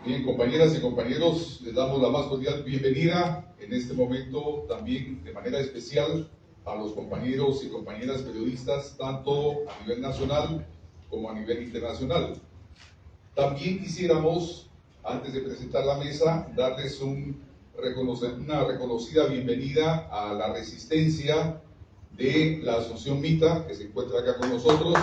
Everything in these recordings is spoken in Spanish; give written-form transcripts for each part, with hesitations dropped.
Bien, compañeras y compañeros, les damos la más cordial bienvenida en este momento también de manera especial a los compañeros y compañeras periodistas, tanto a nivel nacional como a nivel internacional. También quisiéramos, antes de presentar la mesa, darles una reconocida bienvenida a la resistencia de la Asunción Mita, que se encuentra acá con nosotros.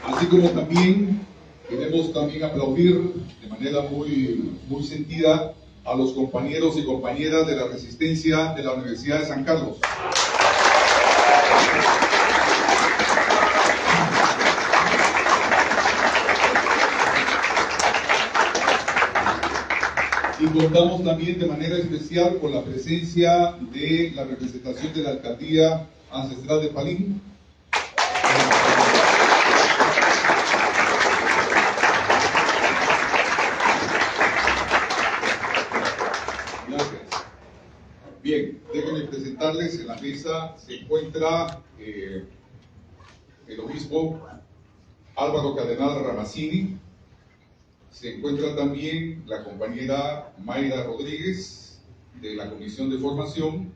Así como también queremos aplaudir de manera muy sentida a los compañeros y compañeras de la resistencia de la Universidad de San Carlos. Y contamos también de manera especial con la presencia de la representación de la Alcaldía Ancestral de Palín. Gracias. Bien, déjenme presentarles, en la mesa se encuentra el obispo Álvaro Cardenal Ramazzini. Se encuentra también la compañera Mayra Rodríguez de la Comisión de Formación.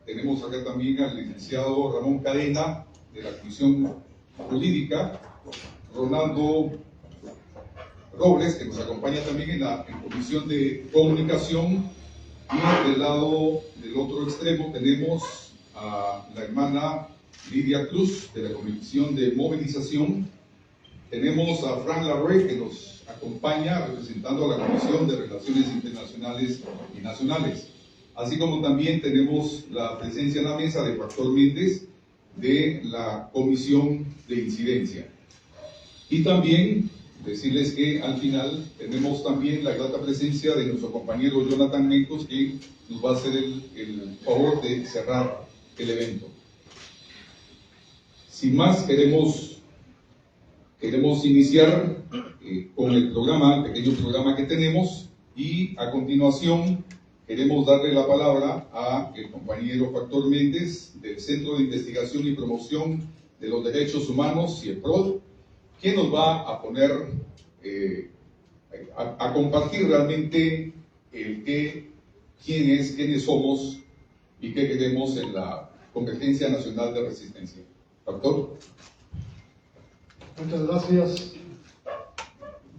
Tenemos acá también al licenciado Ramón Cadena de la Comisión Jurídica, Ronaldo Robles, que nos acompaña también en la Comisión de Comunicación, y del otro extremo tenemos a la hermana Lidia Cruz de la Comisión de Movilización. Tenemos a Fran Larue, que nos acompaña representando a la Comisión de Relaciones Internacionales y Nacionales. Así como también tenemos la presencia en la mesa de Factor Méndez de la Comisión de Incidencia. Y también decirles que al final tenemos también la grata presencia de nuestro compañero Jonathan Mencos, que nos va a hacer el favor de cerrar el evento. Sin más, queremos iniciar con el pequeño programa que tenemos, y a continuación queremos darle la palabra a el compañero Factor Méndez del Centro de Investigación y Promoción de los Derechos Humanos, CIEPROD, quien nos va a poner a compartir realmente quiénes somos y qué queremos en la Convergencia Nacional de Resistencia. Factor. Muchas gracias.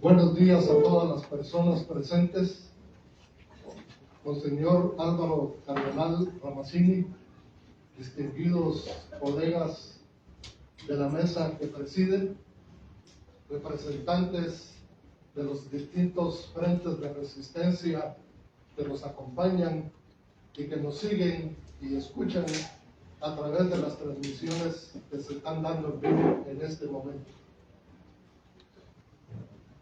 Buenos días a todas las personas presentes. Monseñor Álvaro Cardenal Ramazzini, distinguidos colegas de la mesa que presiden, representantes de los distintos frentes de resistencia que nos acompañan y que nos siguen y escuchan a través de las transmisiones que se están dando en vivo en este momento.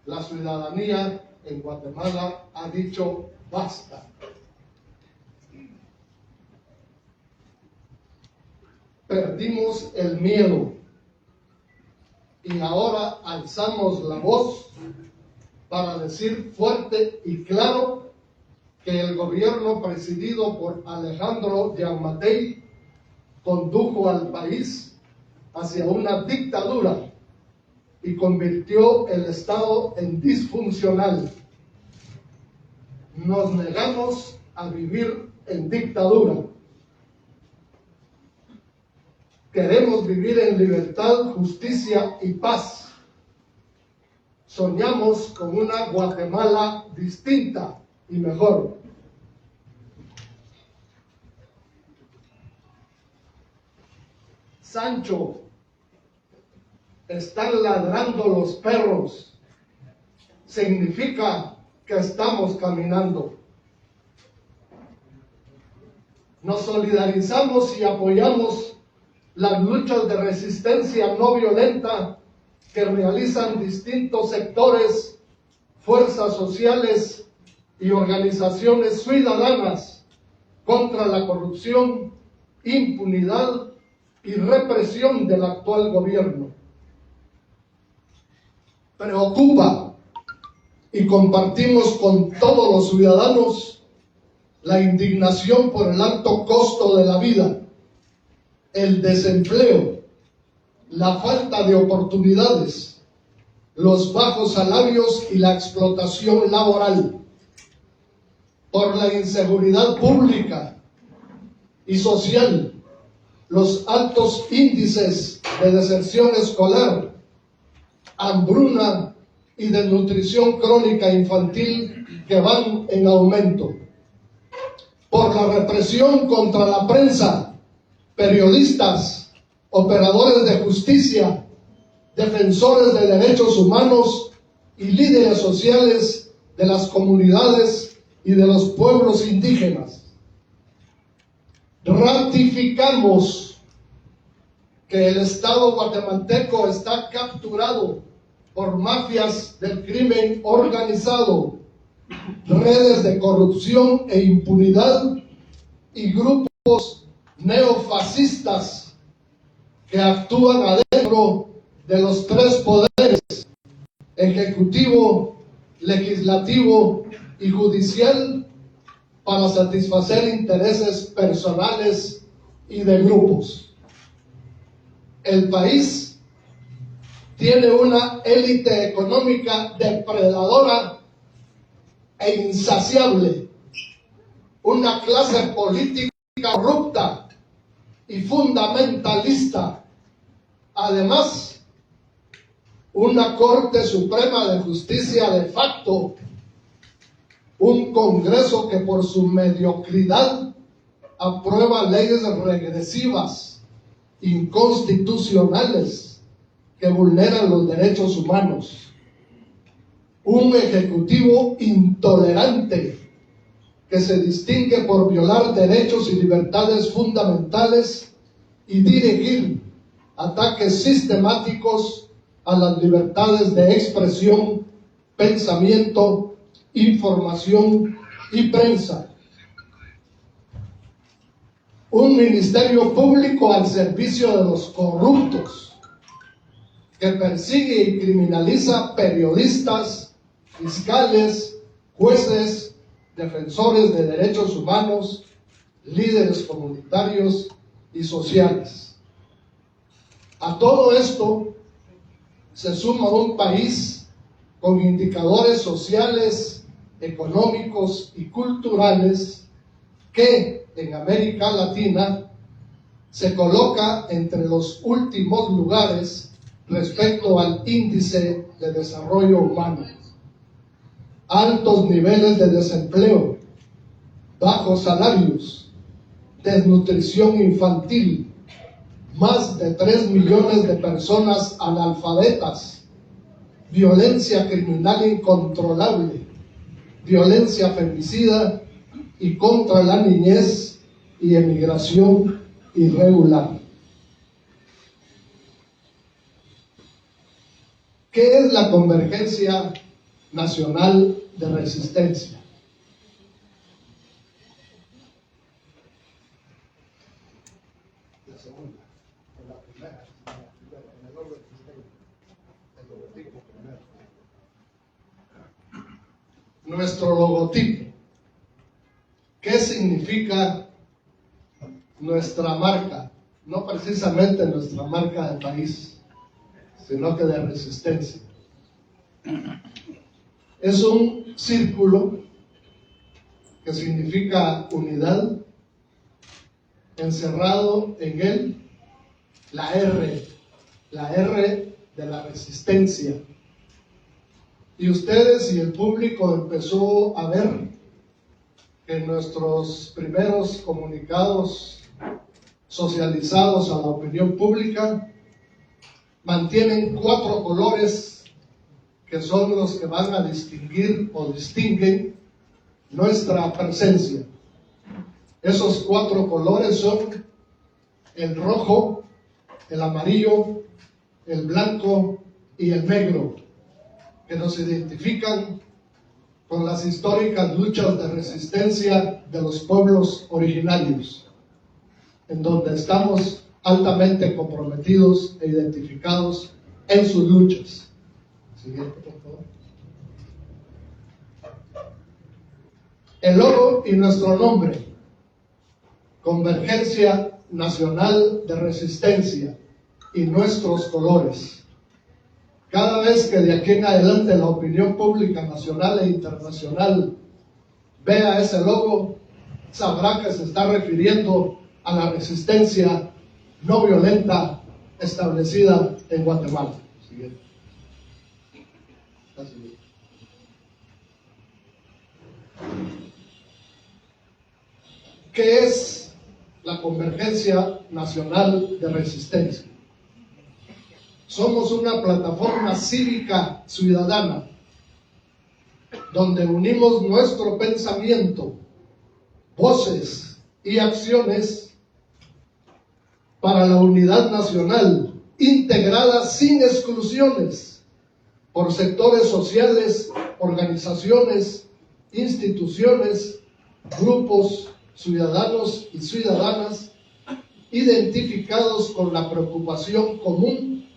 La ciudadanía en Guatemala ha dicho basta. Perdimos el miedo y ahora alzamos la voz para decir fuerte y claro que el gobierno presidido por Alejandro Giammattei condujo al país hacia una dictadura y convirtió el Estado en disfuncional. Nos negamos a vivir en dictadura. Queremos vivir en libertad, justicia y paz. Soñamos con una Guatemala distinta y mejor. Sancho, están ladrando los perros. Significa que estamos caminando. Nos solidarizamos y apoyamos las luchas de resistencia no violenta que realizan distintos sectores, fuerzas sociales y organizaciones ciudadanas contra la corrupción, impunidad y represión del actual gobierno. Preocupa y compartimos con todos los ciudadanos la indignación por el alto costo de la vida, el desempleo, la falta de oportunidades, los bajos salarios y la explotación laboral, por la inseguridad pública y social, los altos índices de deserción escolar, hambruna y desnutrición crónica infantil que van en aumento, por la represión contra la prensa, periodistas, operadores de justicia, defensores de derechos humanos y líderes sociales de las comunidades y de los pueblos indígenas. Ratificamos que el Estado guatemalteco está capturado por mafias del crimen organizado, redes de corrupción e impunidad y grupos neofascistas que actúan adentro de los tres poderes, ejecutivo, legislativo y judicial, para satisfacer intereses personales y de grupos. El país tiene una élite económica depredadora e insaciable, una clase política corrupta y fundamentalista, además una Corte Suprema de Justicia de facto, un Congreso que por su mediocridad aprueba leyes regresivas, inconstitucionales, que vulneran los derechos humanos, un Ejecutivo intolerante que se distingue por violar derechos y libertades fundamentales y dirigir ataques sistemáticos a las libertades de expresión, pensamiento, información y prensa. Un ministerio público al servicio de los corruptos, que persigue y criminaliza periodistas, fiscales, jueces, defensores de derechos humanos, líderes comunitarios y sociales. A todo esto se suma un país con indicadores sociales, económicos y culturales que en América Latina se coloca entre los últimos lugares respecto al índice de desarrollo humano. Altos niveles de desempleo, bajos salarios, desnutrición infantil, más de 3 millones de personas analfabetas, violencia criminal incontrolable, violencia femicida y contra la niñez y emigración irregular. ¿Qué es la Convergencia Nacional de Resistencia? La segunda, o la primera, en el orden el logotipo primero. Nuestro logotipo. ¿Qué significa nuestra marca? No precisamente nuestra marca de país, sino que de resistencia. Es un círculo que significa unidad, encerrado en él la R de la resistencia. Y ustedes y el público empezó a ver que nuestros primeros comunicados socializados a la opinión pública mantienen 4 colores que son los que van a distinguir o distinguen nuestra presencia. Esos 4 colores son el rojo, el amarillo, el blanco y el negro, que nos identifican con las históricas luchas de resistencia de los pueblos originarios, en donde estamos altamente comprometidos e identificados en sus luchas. Siguiente, por favor. El logo y nuestro nombre: Convergencia Nacional de Resistencia y nuestros colores. Cada vez que de aquí en adelante la opinión pública nacional e internacional vea ese logo, sabrá que se está refiriendo a la resistencia no violenta establecida en Guatemala. Siguiente. ¿Qué es la Convergencia Nacional de Resistencia? Somos una plataforma cívica ciudadana donde unimos nuestro pensamiento, voces y acciones para la unidad nacional, integrada sin exclusiones por sectores sociales, organizaciones, instituciones, grupos, ciudadanos y ciudadanas, identificados con la preocupación común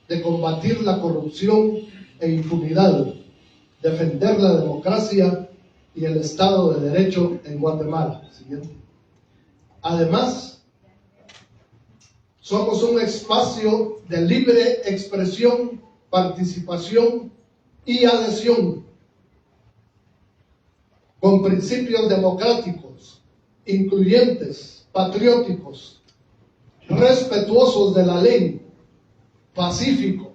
de combatir la corrupción e impunidad, defender la democracia y el Estado de Derecho en Guatemala. Siguiente. Además, somos un espacio de libre expresión, participación y adhesión, con principios democráticos, incluyentes, patrióticos, respetuosos de la ley, pacífico,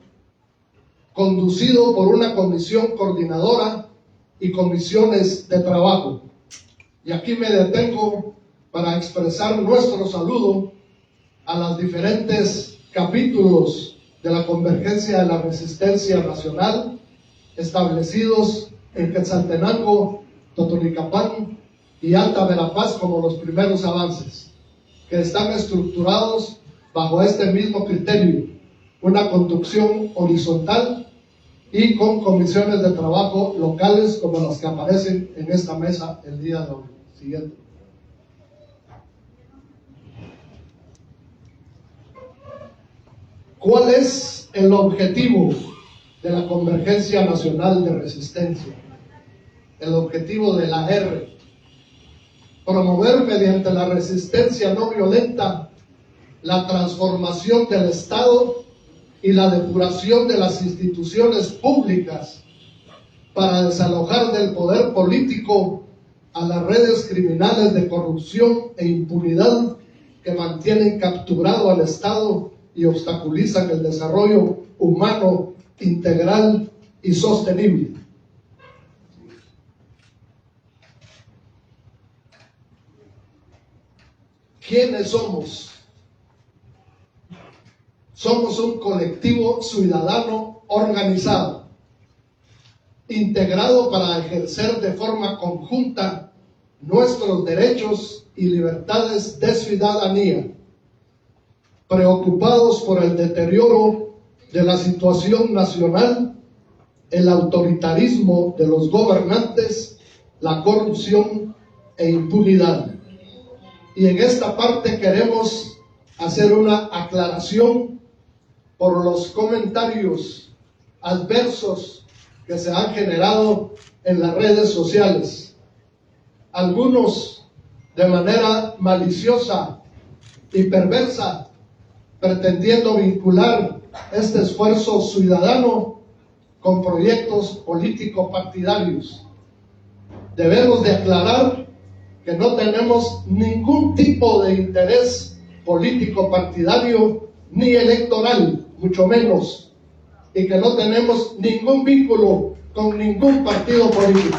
conducido por una comisión coordinadora y comisiones de trabajo. Y aquí me detengo para expresar nuestro saludo a los diferentes capítulos de la Convergencia de la Resistencia Nacional establecidos en Quetzaltenango, Totonicapán y Alta Verapaz como los primeros avances, que están estructurados bajo este mismo criterio, una conducción horizontal y con comisiones de trabajo locales como las que aparecen en esta mesa el día de hoy. Siguiente. ¿Cuál es el objetivo de la Convergencia Nacional de Resistencia? El objetivo de la R: promover mediante la resistencia no violenta la transformación del Estado y la depuración de las instituciones públicas para desalojar del poder político a las redes criminales de corrupción e impunidad que mantienen capturado al Estado y obstaculizan el desarrollo humano, integral y sostenible. ¿Quiénes somos? Somos un colectivo ciudadano organizado, integrado para ejercer de forma conjunta nuestros derechos y libertades de ciudadanía, preocupados por el deterioro de la situación nacional, el autoritarismo de los gobernantes, la corrupción e impunidad. Y en esta parte queremos hacer una aclaración por los comentarios adversos que se han generado en las redes sociales. Algunos de manera maliciosa y perversa, pretendiendo vincular este esfuerzo ciudadano con proyectos político-partidarios. Debemos de aclarar que no tenemos ningún tipo de interés político-partidario ni electoral, mucho menos, y que no tenemos ningún vínculo con ningún partido político.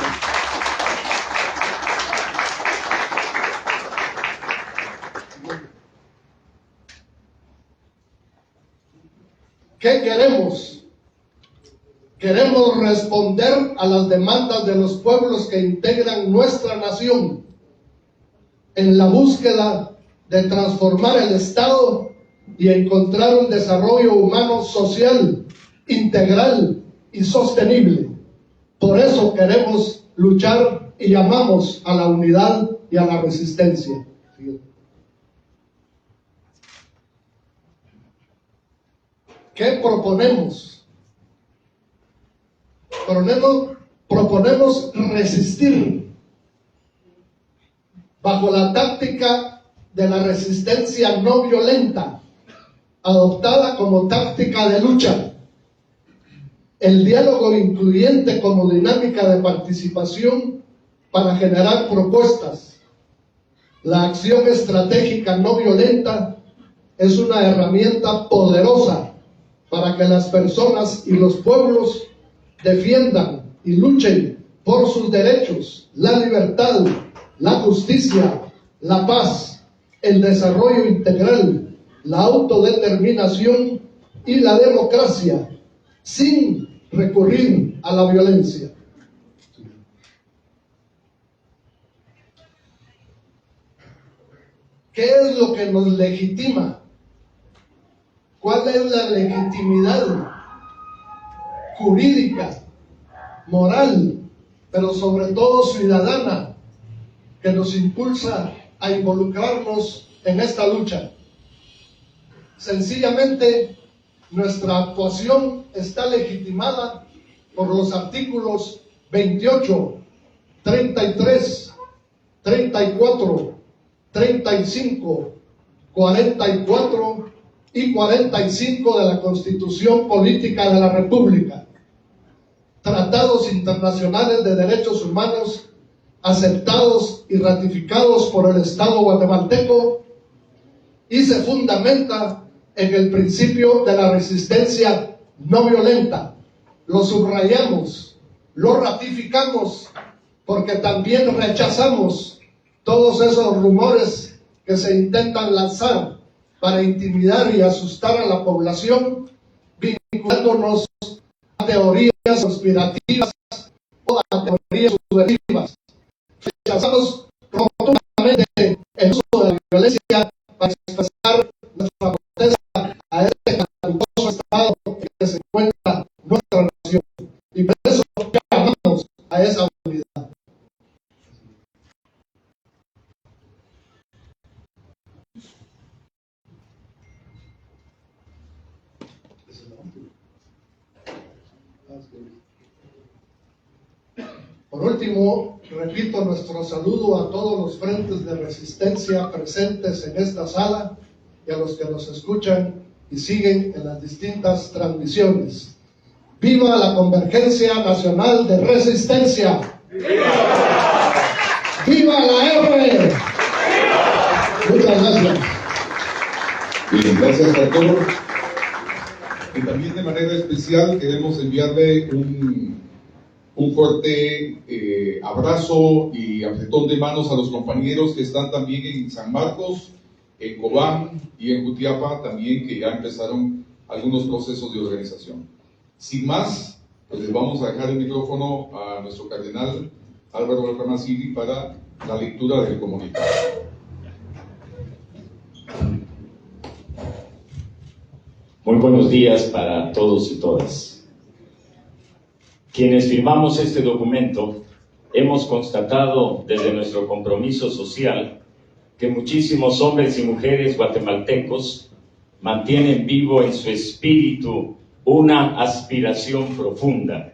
¿Qué queremos? Queremos responder a las demandas de los pueblos que integran nuestra nación en la búsqueda de transformar el Estado y encontrar un desarrollo humano social, integral y sostenible. Por eso queremos luchar y llamamos a la unidad y a la resistencia. ¿Qué proponemos? Proponemos resistir bajo la táctica de la resistencia no violenta, adoptada como táctica de lucha, el diálogo incluyente como dinámica de participación para generar propuestas. La acción estratégica no violenta es una herramienta poderosa para que las personas y los pueblos defiendan y luchen por sus derechos, la libertad, la justicia, la paz, el desarrollo integral, la autodeterminación y la democracia, sin recurrir a la violencia. ¿Qué es lo que nos legitima? ¿Cuál es la legitimidad jurídica, moral, pero sobre todo ciudadana, que nos impulsa a involucrarnos en esta lucha? Sencillamente, nuestra actuación está legitimada por los artículos 28, 33, 34, 35, 44 y 45 de la Constitución Política de la República, tratados internacionales de derechos humanos aceptados y ratificados por el Estado guatemalteco, y se fundamenta en el principio de la resistencia no violenta. Lo subrayamos, lo ratificamos, porque también rechazamos todos esos rumores que se intentan lanzar para intimidar y asustar a la población, vinculándonos a teorías conspirativas o a teorías subversivas. Rechazamos rotundamente el uso de la violencia para expresar nuestra protesta a este calamitoso estado que se encuentra nuestra nación, y por eso llamamos a esa unidad. Por último, repito nuestro saludo a todos los frentes de resistencia presentes en esta sala y a los que nos escuchan y siguen en las distintas transmisiones. ¡Viva la Convergencia Nacional de Resistencia! ¡Viva! ¡Viva la R! ¡Viva! Muchas gracias. Bien, gracias a todos. Y también de manera especial queremos enviarle un fuerte abrazo y apretón de manos a los compañeros que están también en San Marcos, en Cobán y en Jutiapa también, que ya empezaron algunos procesos de organización. Sin más, pues les vamos a dejar el micrófono a nuestro cardenal Álvaro Ramasiri para la lectura del comunicado. Muy buenos días para todos y todas. Quienes firmamos este documento hemos constatado desde nuestro compromiso social que muchísimos hombres y mujeres guatemaltecos mantienen vivo en su espíritu una aspiración profunda: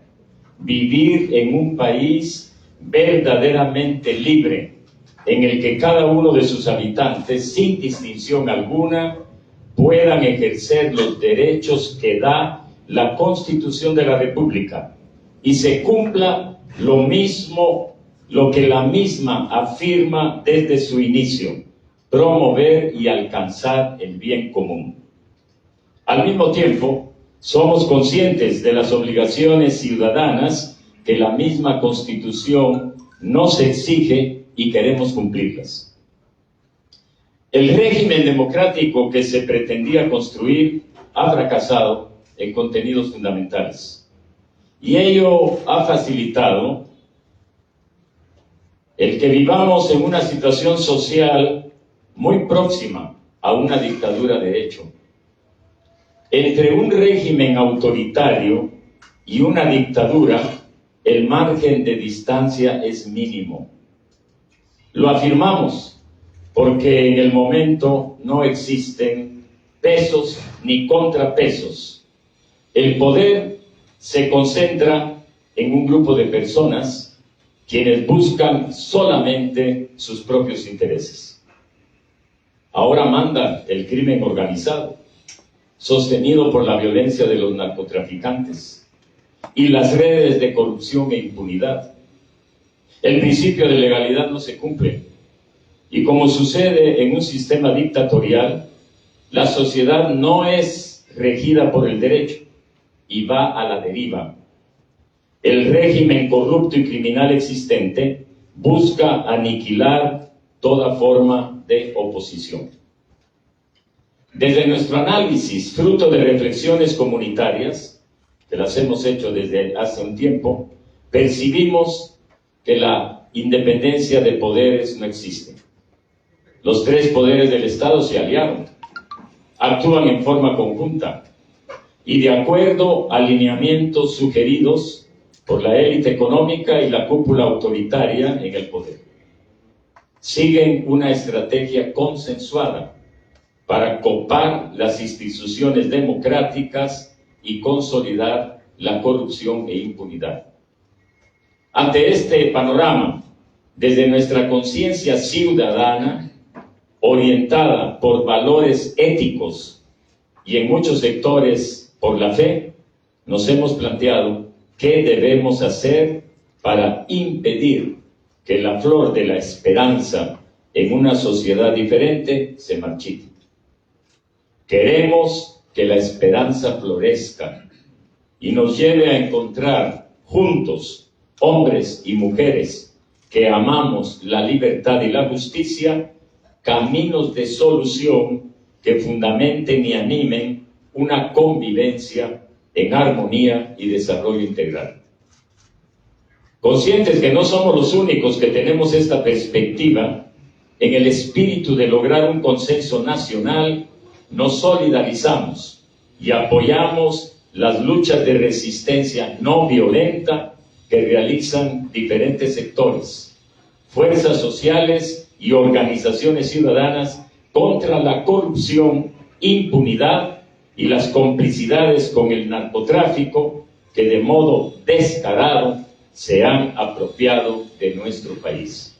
vivir en un país verdaderamente libre, en el que cada uno de sus habitantes, sin distinción alguna, puedan ejercer los derechos que da la Constitución de la República y se cumpla lo que la misma afirma desde su inicio: promover y alcanzar el bien común. Al mismo tiempo, somos conscientes de las obligaciones ciudadanas que la misma Constitución nos exige y queremos cumplirlas. El régimen democrático que se pretendía construir ha fracasado en contenidos fundamentales, y ello ha facilitado el que vivamos en una situación social muy próxima a una dictadura de hecho. Entre un régimen autoritario y una dictadura, el margen de distancia es mínimo. Lo afirmamos porque en el momento no existen pesos ni contrapesos. El poder se concentra en un grupo de personas quienes buscan solamente sus propios intereses. Ahora manda el crimen organizado, sostenido por la violencia de los narcotraficantes y las redes de corrupción e impunidad. El principio de legalidad no se cumple. Y como sucede en un sistema dictatorial, la sociedad no es regida por el derecho y va a la deriva. El régimen corrupto y criminal existente busca aniquilar toda forma de oposición. Desde nuestro análisis, fruto de reflexiones comunitarias, que las hemos hecho desde hace un tiempo, percibimos que la independencia de poderes no existe. Los tres poderes del Estado se aliaron, actúan en forma conjunta y de acuerdo a lineamientos sugeridos por la élite económica y la cúpula autoritaria en el poder. Siguen una estrategia consensuada para copar las instituciones democráticas y consolidar la corrupción e impunidad. Ante este panorama, desde nuestra conciencia ciudadana, orientada por valores éticos y en muchos sectores por la fe, nos hemos planteado qué debemos hacer para impedir que la flor de la esperanza en una sociedad diferente se marchite. Queremos que la esperanza florezca y nos lleve a encontrar juntos, hombres y mujeres que amamos la libertad y la justicia, caminos de solución que fundamenten y animen una convivencia en armonía y desarrollo integral. Conscientes que no somos los únicos que tenemos esta perspectiva, en el espíritu de lograr un consenso nacional, nos solidarizamos y apoyamos las luchas de resistencia no violenta que realizan diferentes sectores, fuerzas sociales y organizaciones ciudadanas contra la corrupción, impunidad y las complicidades con el narcotráfico que de modo descarado se han apropiado de nuestro país.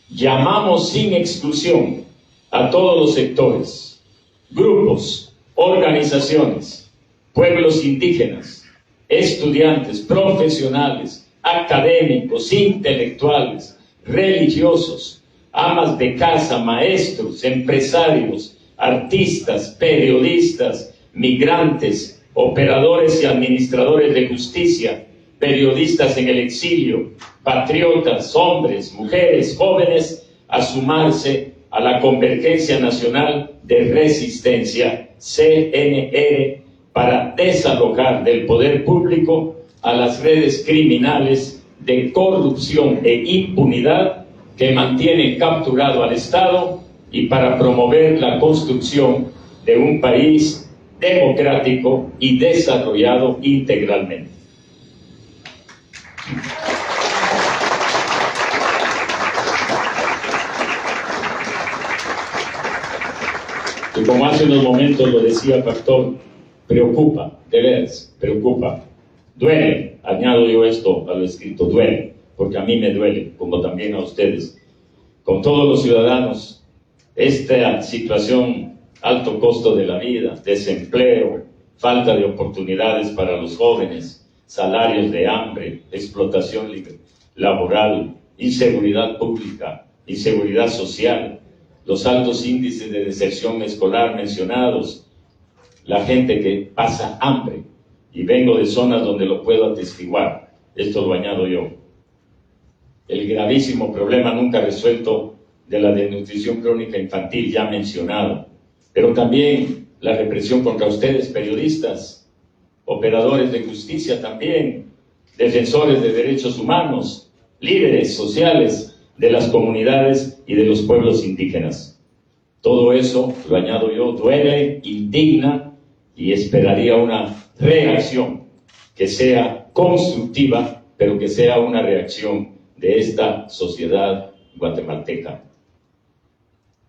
Llamamos sin exclusión a todos los sectores, grupos, organizaciones, pueblos indígenas, estudiantes, profesionales, académicos, intelectuales, religiosos, amas de casa, maestros, empresarios, artistas, periodistas, migrantes, operadores y administradores de justicia, periodistas en el exilio, patriotas, hombres, mujeres, jóvenes, a sumarse a la Convergencia Nacional de Resistencia, CNR, para desalojar del poder público a las redes criminales de corrupción e impunidad que mantienen capturado al Estado y para promover la construcción de un país democrático y desarrollado integralmente. Y como hace unos momentos lo decía Pastor, preocupa, de veras, preocupa. Duele, añado yo esto a lo escrito, duele, porque a mí me duele, como también a ustedes. Con todos los ciudadanos, esta situación, alto costo de la vida, desempleo, falta de oportunidades para los jóvenes, salarios de hambre, explotación laboral, inseguridad pública, inseguridad social, los altos índices de deserción escolar mencionados, la gente que pasa hambre, y vengo de zonas donde lo puedo atestiguar, esto lo añado yo. El gravísimo problema nunca resuelto de la desnutrición crónica infantil ya mencionado, pero también la represión contra ustedes, periodistas, operadores de justicia también, defensores de derechos humanos, líderes sociales de las comunidades y de los pueblos indígenas. Todo eso, lo añado yo, duele, indigna y esperaría una reacción que sea constructiva, pero que sea una reacción de esta sociedad guatemalteca.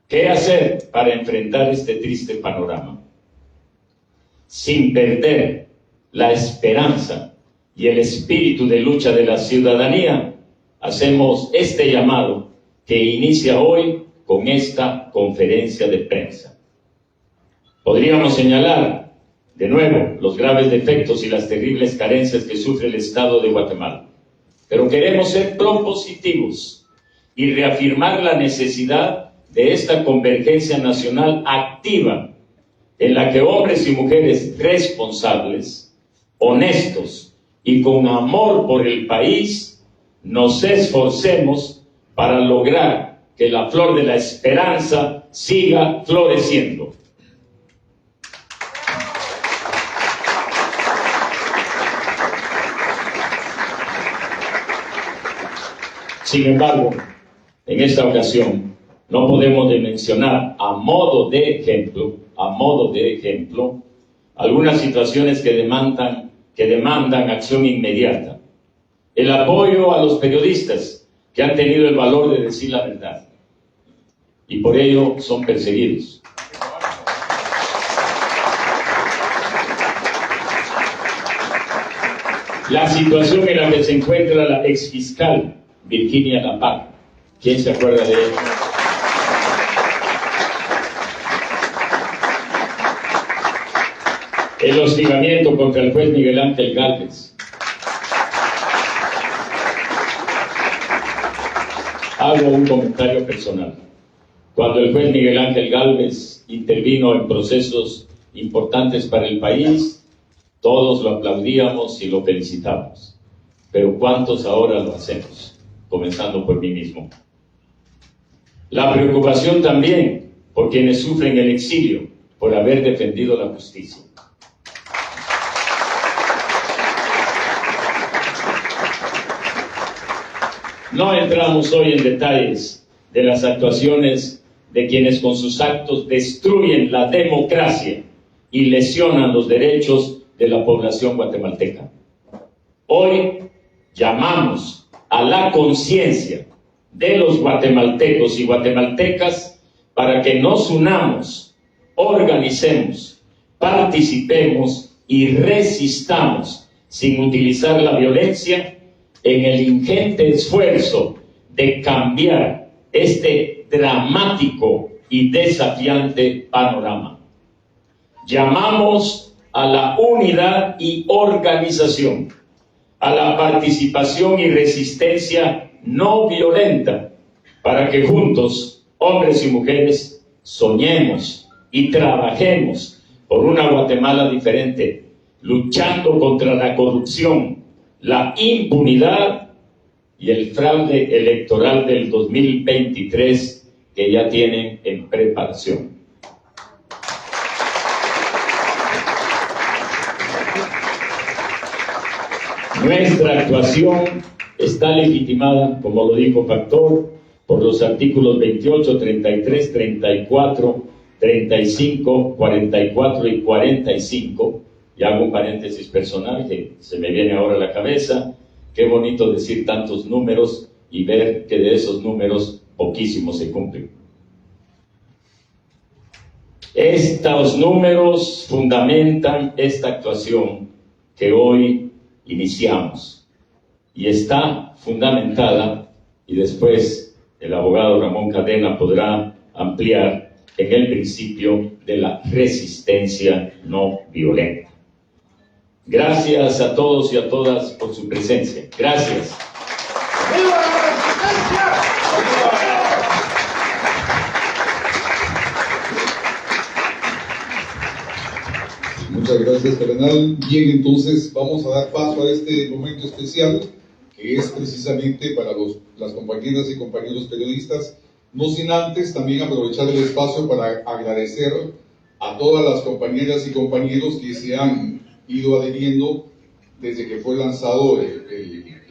¿Qué hacer para enfrentar este triste panorama? Sin perder la esperanza y el espíritu de lucha de la ciudadanía, hacemos este llamado que inicia hoy con esta conferencia de prensa. Podríamos señalar, de nuevo, los graves defectos y las terribles carencias que sufre el Estado de Guatemala. Pero queremos ser propositivos y reafirmar la necesidad de esta convergencia nacional activa, en la que hombres y mujeres responsables, honestos y con amor por el país, nos esforcemos para lograr que la flor de la esperanza siga floreciendo. Sin embargo, en esta ocasión no podemos de mencionar a modo de ejemplo, algunas situaciones que demandan acción inmediata. El apoyo a los periodistas que han tenido el valor de decir la verdad y por ello son perseguidos. La situación en la que se encuentra la exfiscal Virginia Lapag. ¿Quién se acuerda de ella? El hostigamiento contra el juez Miguel Ángel Gálvez. Hago un comentario personal. Cuando el juez Miguel Ángel Gálvez intervino en procesos importantes para el país, todos lo aplaudíamos y lo felicitamos. Pero ¿cuántos ahora lo hacemos? Comenzando por mí mismo. La preocupación también por quienes sufren el exilio por haber defendido la justicia. No entramos hoy en detalles de las actuaciones de quienes con sus actos destruyen la democracia y lesionan los derechos de la población guatemalteca. Hoy llamamos a la conciencia de los guatemaltecos y guatemaltecas para que nos unamos, organicemos, participemos y resistamos sin utilizar la violencia en el ingente esfuerzo de cambiar este dramático y desafiante panorama. Llamamos a la unidad y organización, a la participación y resistencia no violenta, para que juntos, hombres y mujeres, soñemos y trabajemos por una Guatemala diferente, luchando contra la corrupción, la impunidad y el fraude electoral del 2023 que ya tienen en preparación. Nuestra actuación está legitimada, como lo dijo Factor, por los artículos 28, 33, 34, 35, 44 y 45. Y hago un paréntesis personal que se me viene ahora a la cabeza. Qué bonito decir tantos números y ver que de esos números poquísimos se cumplen. Estos números fundamentan esta actuación que hoy iniciamos y está fundamentada, y después el abogado Ramón Cadena podrá ampliar, en el principio de la resistencia no violenta. Gracias a todos y a todas por su presencia. Gracias. ¡Viva la resistencia! Muchas gracias, Cardenal. Bien, entonces vamos a dar paso a este momento especial, que es precisamente para las compañeras y compañeros periodistas, no sin antes también aprovechar el espacio para agradecer a todas las compañeras y compañeros que se han ido adhiriendo desde que fue lanzado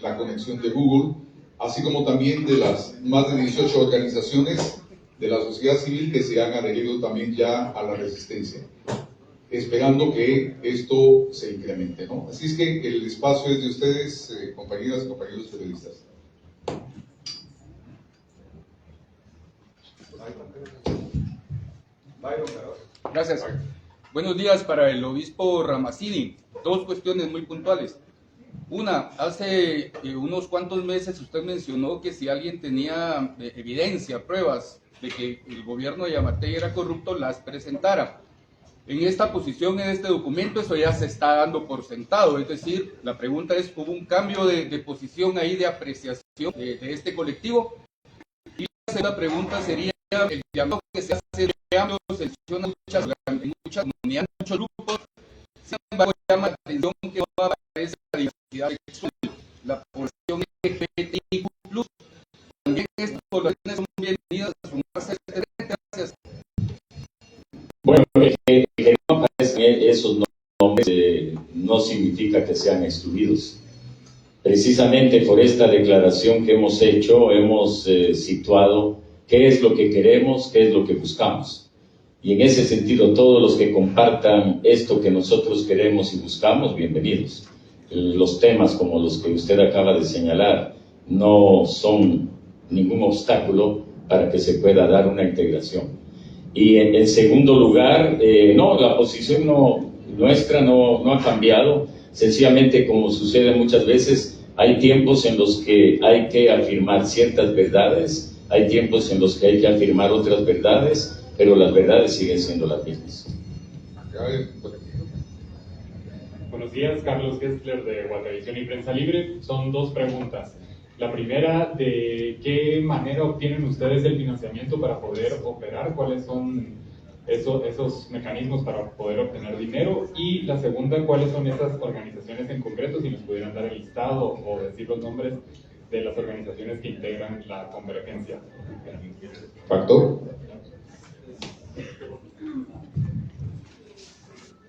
la conexión de Google, así como también de las más de 18 organizaciones de la sociedad civil que se han adherido también ya a la resistencia, esperando que esto se incremente, ¿no? Así es que el espacio es de ustedes, compañeras y compañeros periodistas. Gracias. Buenos días para el obispo Ramazzini. Dos cuestiones muy puntuales. Una, hace unos cuantos meses usted mencionó que si alguien tenía evidencia, pruebas de que el gobierno de Yamatei era corrupto, las presentara. En esta posición, en este documento, eso ya se está dando por sentado. Es decir, la pregunta es, ¿hubo un cambio de posición ahí, de apreciación de este colectivo? Y la segunda pregunta sería, el llamado que se hace de cambios en muchas comunidades, muchos grupos, sin embargo, llama la atención que no aparece la diversidad sexual, la población LGBTIQ+. También estas poblaciones son bienvenidas a sumarse a este. Gracias. Bueno, que no aparezcan esos nombres no significa que sean excluidos. Precisamente por esta declaración que hemos hecho, hemos situado qué es lo que queremos, qué es lo que buscamos. Y en ese sentido, todos los que compartan esto que nosotros queremos y buscamos, bienvenidos. Los temas como los que usted acaba de señalar no son ningún obstáculo para que se pueda dar una integración. Y en segundo lugar, no, la posición nuestra no ha cambiado. Sencillamente, como sucede muchas veces, hay tiempos en los que hay que afirmar ciertas verdades, hay tiempos en los que hay que afirmar otras verdades, pero las verdades siguen siendo las mismas. Buenos días, Carlos Gessler de Guatavisión y Prensa Libre. Son dos preguntas. La primera, ¿de qué manera obtienen ustedes el financiamiento para poder operar? ¿Cuáles son esos mecanismos para poder obtener dinero? Y la segunda, ¿cuáles son esas organizaciones en concreto? Si nos pudieran dar el listado o decir los nombres de las organizaciones que integran la convergencia. Factor.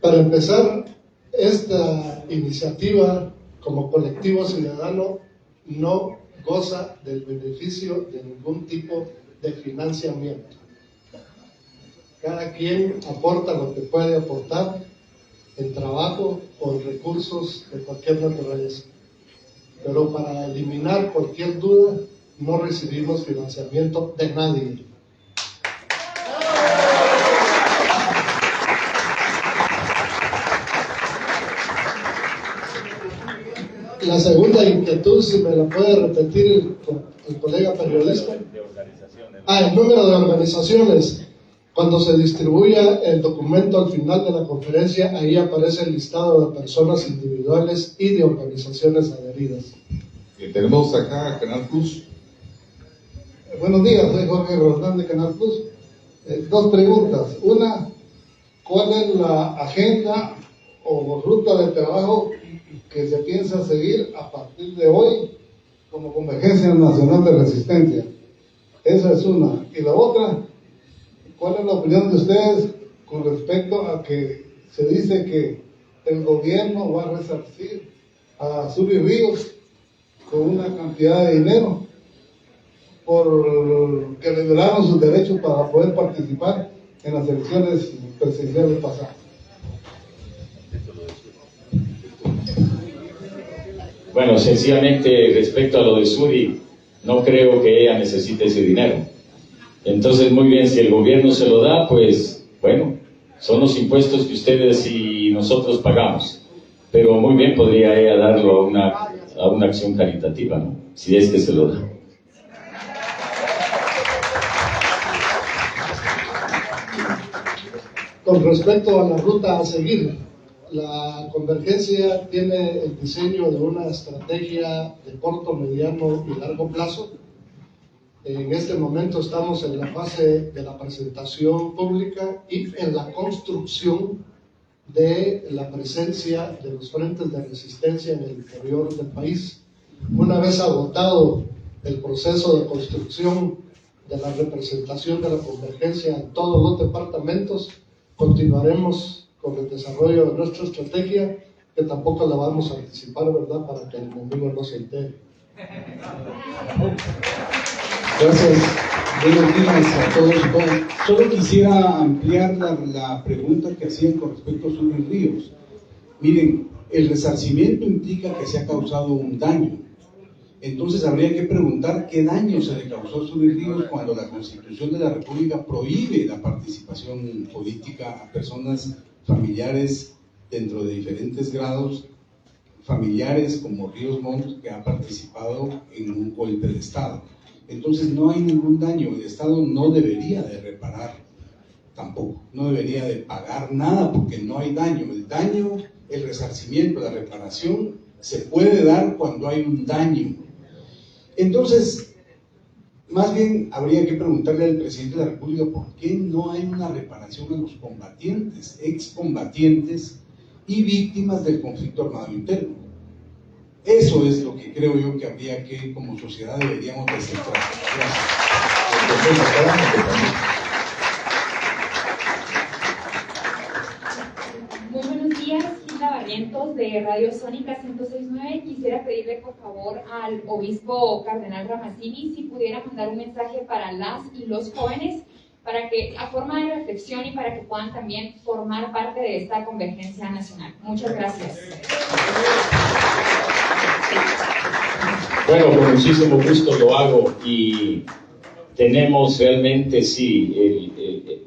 Para empezar, esta iniciativa como colectivo ciudadano no goza del beneficio de ningún tipo de financiamiento. Cada quien aporta lo que puede aportar en trabajo o en recursos de cualquier naturaleza. Pero para eliminar cualquier duda, no recibimos financiamiento de nadie. La segunda inquietud, si me la puede repetir el colega periodista. El número de organizaciones. Cuando se distribuya el documento al final de la conferencia, ahí aparece el listado de personas individuales y de organizaciones adheridas. Tenemos acá Canal Plus. Buenos días, soy Jorge Roldán de Canal Plus. Dos preguntas. Una, ¿cuál es la agenda o ruta de trabajo que se piensa seguir a partir de hoy como Convergencia Nacional de Resistencia? Esa es una. Y la otra, ¿cuál es la opinión de ustedes con respecto a que se dice que el gobierno va a resarcir a Sur y Ríos con una cantidad de dinero por que le violaron sus derechos para poder participar en las elecciones presidenciales pasadas? Bueno, sencillamente respecto a lo de Suri, no creo que ella necesite ese dinero. Entonces, muy bien, si el gobierno se lo da, pues, bueno, son los impuestos que ustedes y nosotros pagamos. Pero muy bien podría ella darlo a una acción caritativa, ¿no? Si es que se lo da. Con respecto a la ruta a seguir, la convergencia tiene el diseño de una estrategia de corto, mediano y largo plazo. En este momento estamos en la fase de la presentación pública y en la construcción de la presencia de los frentes de resistencia en el interior del país. Una vez agotado el proceso de construcción de la representación de la convergencia en todos los departamentos, continuaremos con el desarrollo de nuestra estrategia, que tampoco la vamos a anticipar, ¿verdad?, para que el enemigo no se entere. Gracias. Buenos días a todos y todas. Solo quisiera ampliar la pregunta que hacían con respecto a Sur y Ríos. Miren, el resarcimiento implica que se ha causado un daño. Entonces habría que preguntar qué daño se le causó a Sur y Ríos cuando la Constitución de la República prohíbe la participación política a personas familiares dentro de diferentes grados familiares como Ríos Montt, que ha participado en un golpe de Estado. Entonces no hay ningún daño, el Estado no debería de reparar tampoco, no debería de pagar nada porque no hay daño. El daño, el resarcimiento, la reparación se puede dar cuando hay un daño. Entonces, más bien habría que preguntarle al presidente de la República por qué no hay una reparación a los combatientes, excombatientes y víctimas del conflicto armado interno. Eso es lo que creo yo que habría que, como sociedad, deberíamos de centrar. Muy buenos días, Gilda Barrientos de Radio Sónica 106.9. Quisiera pedirle por favor al obispo cardenal Ramazzini si pudiera mandar un mensaje para las y los jóvenes para que, a forma de reflexión y para que puedan también formar parte de esta convergencia nacional. Muchas gracias. Bueno, con muchísimo gusto lo hago y tenemos realmente, sí,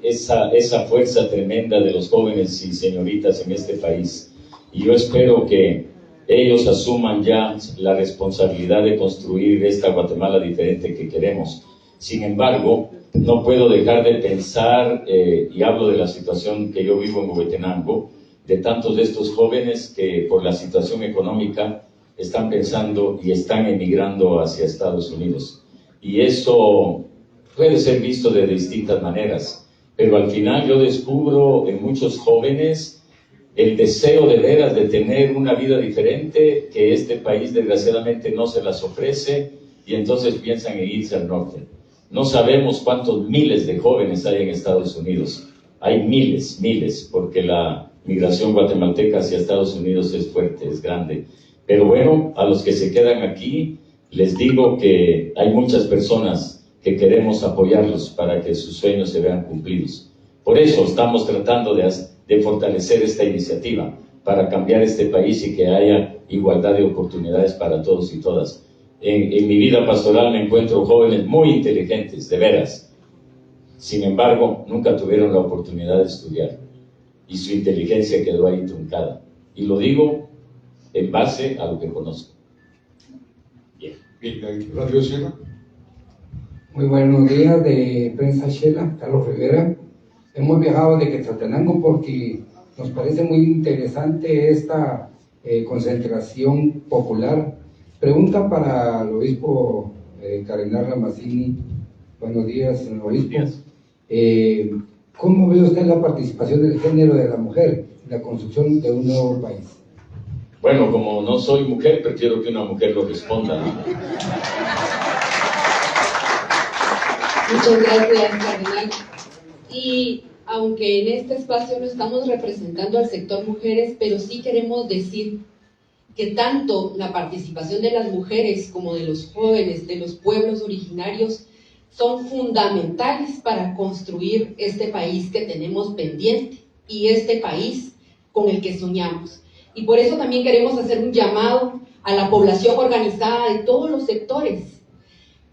esa fuerza tremenda de los jóvenes y señoritas en este país. Y yo espero que ellos asuman ya la responsabilidad de construir esta Guatemala diferente que queremos. Sin embargo, no puedo dejar de pensar, y hablo de la situación que yo vivo en Huehuetenango, de tantos de estos jóvenes que por la situación económica están pensando y están emigrando hacia Estados Unidos. Y eso puede ser visto de distintas maneras, pero al final yo descubro en muchos jóvenes el deseo de veras de tener una vida diferente que este país desgraciadamente no se las ofrece y entonces piensan en irse al norte. No sabemos cuántos miles de jóvenes hay en Estados Unidos. Hay miles, porque la migración guatemalteca hacia Estados Unidos es fuerte, es grande. Pero bueno, a los que se quedan aquí, les digo que hay muchas personas que queremos apoyarlos para que sus sueños se vean cumplidos. Por eso estamos tratando de fortalecer esta iniciativa, para cambiar este país y que haya igualdad de oportunidades para todos y todas. En mi vida pastoral me encuentro jóvenes muy inteligentes, de veras. Sin embargo, nunca tuvieron la oportunidad de estudiar y su inteligencia quedó ahí truncada. Y lo digo en base a lo que conozco. Bien. Radio Shela. Muy buenos días de Prensa Shela, Carlos Rivera. Hemos viajado de Quetzaltenango porque nos parece muy interesante esta concentración popular. Pregunta para el obispo cardenal Ramazzini. Buenos días, señor obispo. ¿Cómo ve usted la participación del género de la mujer en la construcción de un nuevo país? Bueno, como no soy mujer, prefiero que una mujer lo responda, ¿no? Muchas gracias, cardenal. Y aunque en este espacio no estamos representando al sector mujeres, pero sí queremos decir que tanto la participación de las mujeres como de los jóvenes, de los pueblos originarios, son fundamentales para construir este país que tenemos pendiente y este país con el que soñamos. Y por eso también queremos hacer un llamado a la población organizada de todos los sectores,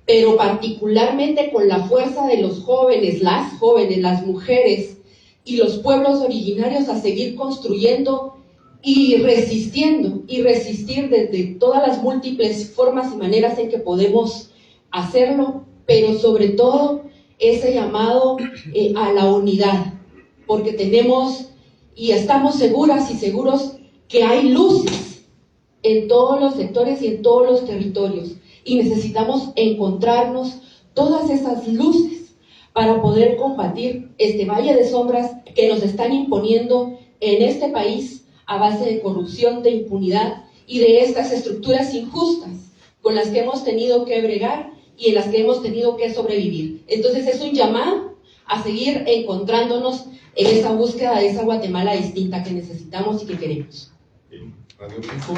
pero particularmente con la fuerza de los jóvenes, las mujeres y los pueblos originarios a seguir construyendo y resistiendo y resistir desde todas las múltiples formas y maneras en que podemos hacerlo, pero sobre todo ese llamado a la unidad, porque tenemos y estamos seguras y seguros que hay luces en todos los sectores y en todos los territorios, y necesitamos encontrarnos todas esas luces para poder combatir este valle de sombras que nos están imponiendo en este país a base de corrupción, de impunidad y de estas estructuras injustas con las que hemos tenido que bregar y en las que hemos tenido que sobrevivir. Entonces es un llamado a seguir encontrándonos en esa búsqueda de esa Guatemala distinta que necesitamos y que queremos. Radio Pico.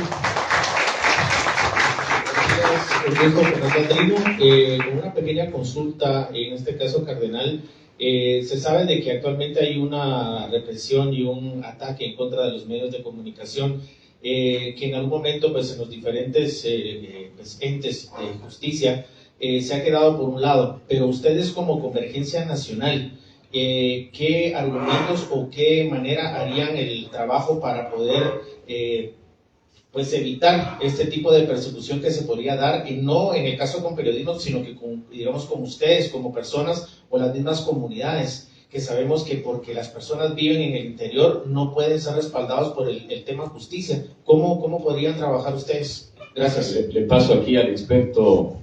Una pequeña consulta, en este caso, cardenal. Se sabe de que actualmente hay una represión y un ataque en contra de los medios de comunicación, que en algún momento, pues, en los diferentes entes de justicia se ha quedado por un lado, pero ustedes como Convergencia Nacional, ¿qué argumentos o qué manera harían el trabajo para poder pues evitar este tipo de persecución que se podría dar, y no en el caso con periodismo, sino que con, digamos, con ustedes como personas o las mismas comunidades, que sabemos que porque las personas viven en el interior no pueden ser respaldados por el tema justicia. ¿Cómo podrían trabajar ustedes? Gracias. Le paso aquí al experto.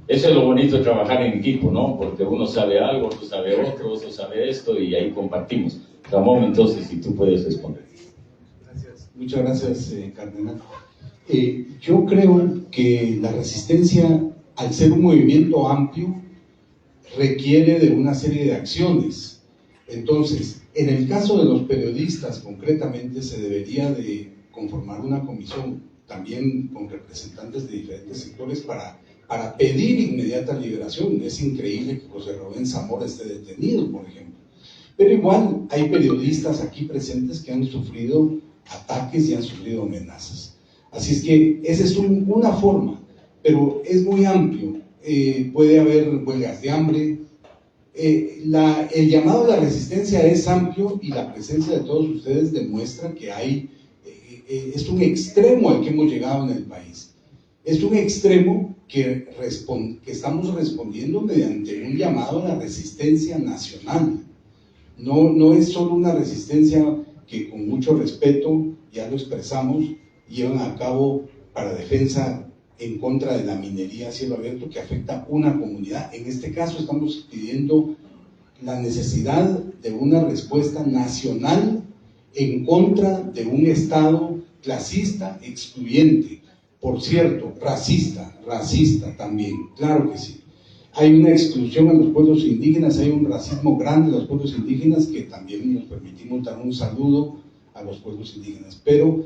Eso es lo bonito de trabajar en equipo, ¿no? Porque uno sabe algo, otro sabe otro sabe esto, y ahí compartimos. Ramón, entonces, si tú puedes responder. Muchas gracias, Cardenal. Yo creo que la resistencia, al ser un movimiento amplio, requiere de una serie de acciones. Entonces, en el caso de los periodistas, concretamente, se debería de conformar una comisión, también con representantes de diferentes sectores, para pedir inmediata liberación. Es increíble que José Rubén Zamora esté detenido, por ejemplo. Pero igual hay periodistas aquí presentes que han sufrido ataques y han sufrido amenazas. Así es que esa es una forma, pero es muy amplio. Puede haber huelgas de hambre. El llamado a la resistencia es amplio, y la presencia de todos ustedes demuestra que es un extremo al que hemos llegado en el país. Es un extremo que estamos respondiendo mediante un llamado a la resistencia nacional. No es solo una resistencia que, con mucho respeto, ya lo expresamos, llevan a cabo para defensa en contra de la minería a cielo abierto que afecta a una comunidad. En este caso estamos pidiendo la necesidad de una respuesta nacional en contra de un Estado clasista, excluyente, por cierto, racista también, claro que sí. Hay una exclusión a los pueblos indígenas, hay un racismo grande a los pueblos indígenas, que también nos permitimos dar un saludo a los pueblos indígenas. Pero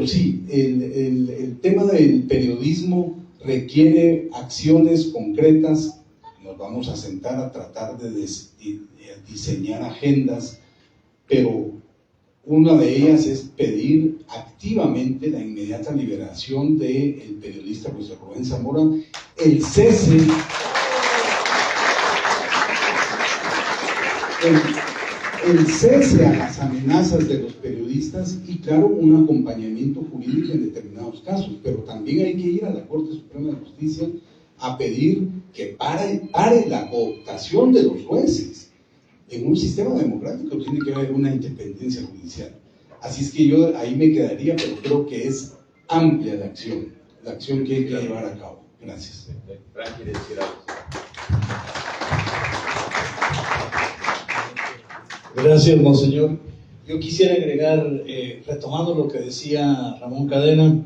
sí, el tema del periodismo requiere acciones concretas. Nos vamos a sentar a tratar de diseñar agendas, pero una de ellas es pedir activamente la inmediata liberación del periodista José Rubén Zamora, el cese a las amenazas de los periodistas, y claro, un acompañamiento jurídico en determinados casos. Pero también hay que ir a la Corte Suprema de Justicia a pedir que pare la cooptación de los jueces. En un sistema democrático tiene que haber una independencia judicial. Así es que yo ahí me quedaría, pero creo que es amplia la acción que hay que llevar a cabo. Gracias. Frank quiere decir algo. Gracias, monseñor. Yo quisiera agregar, retomando lo que decía Ramón Cadena,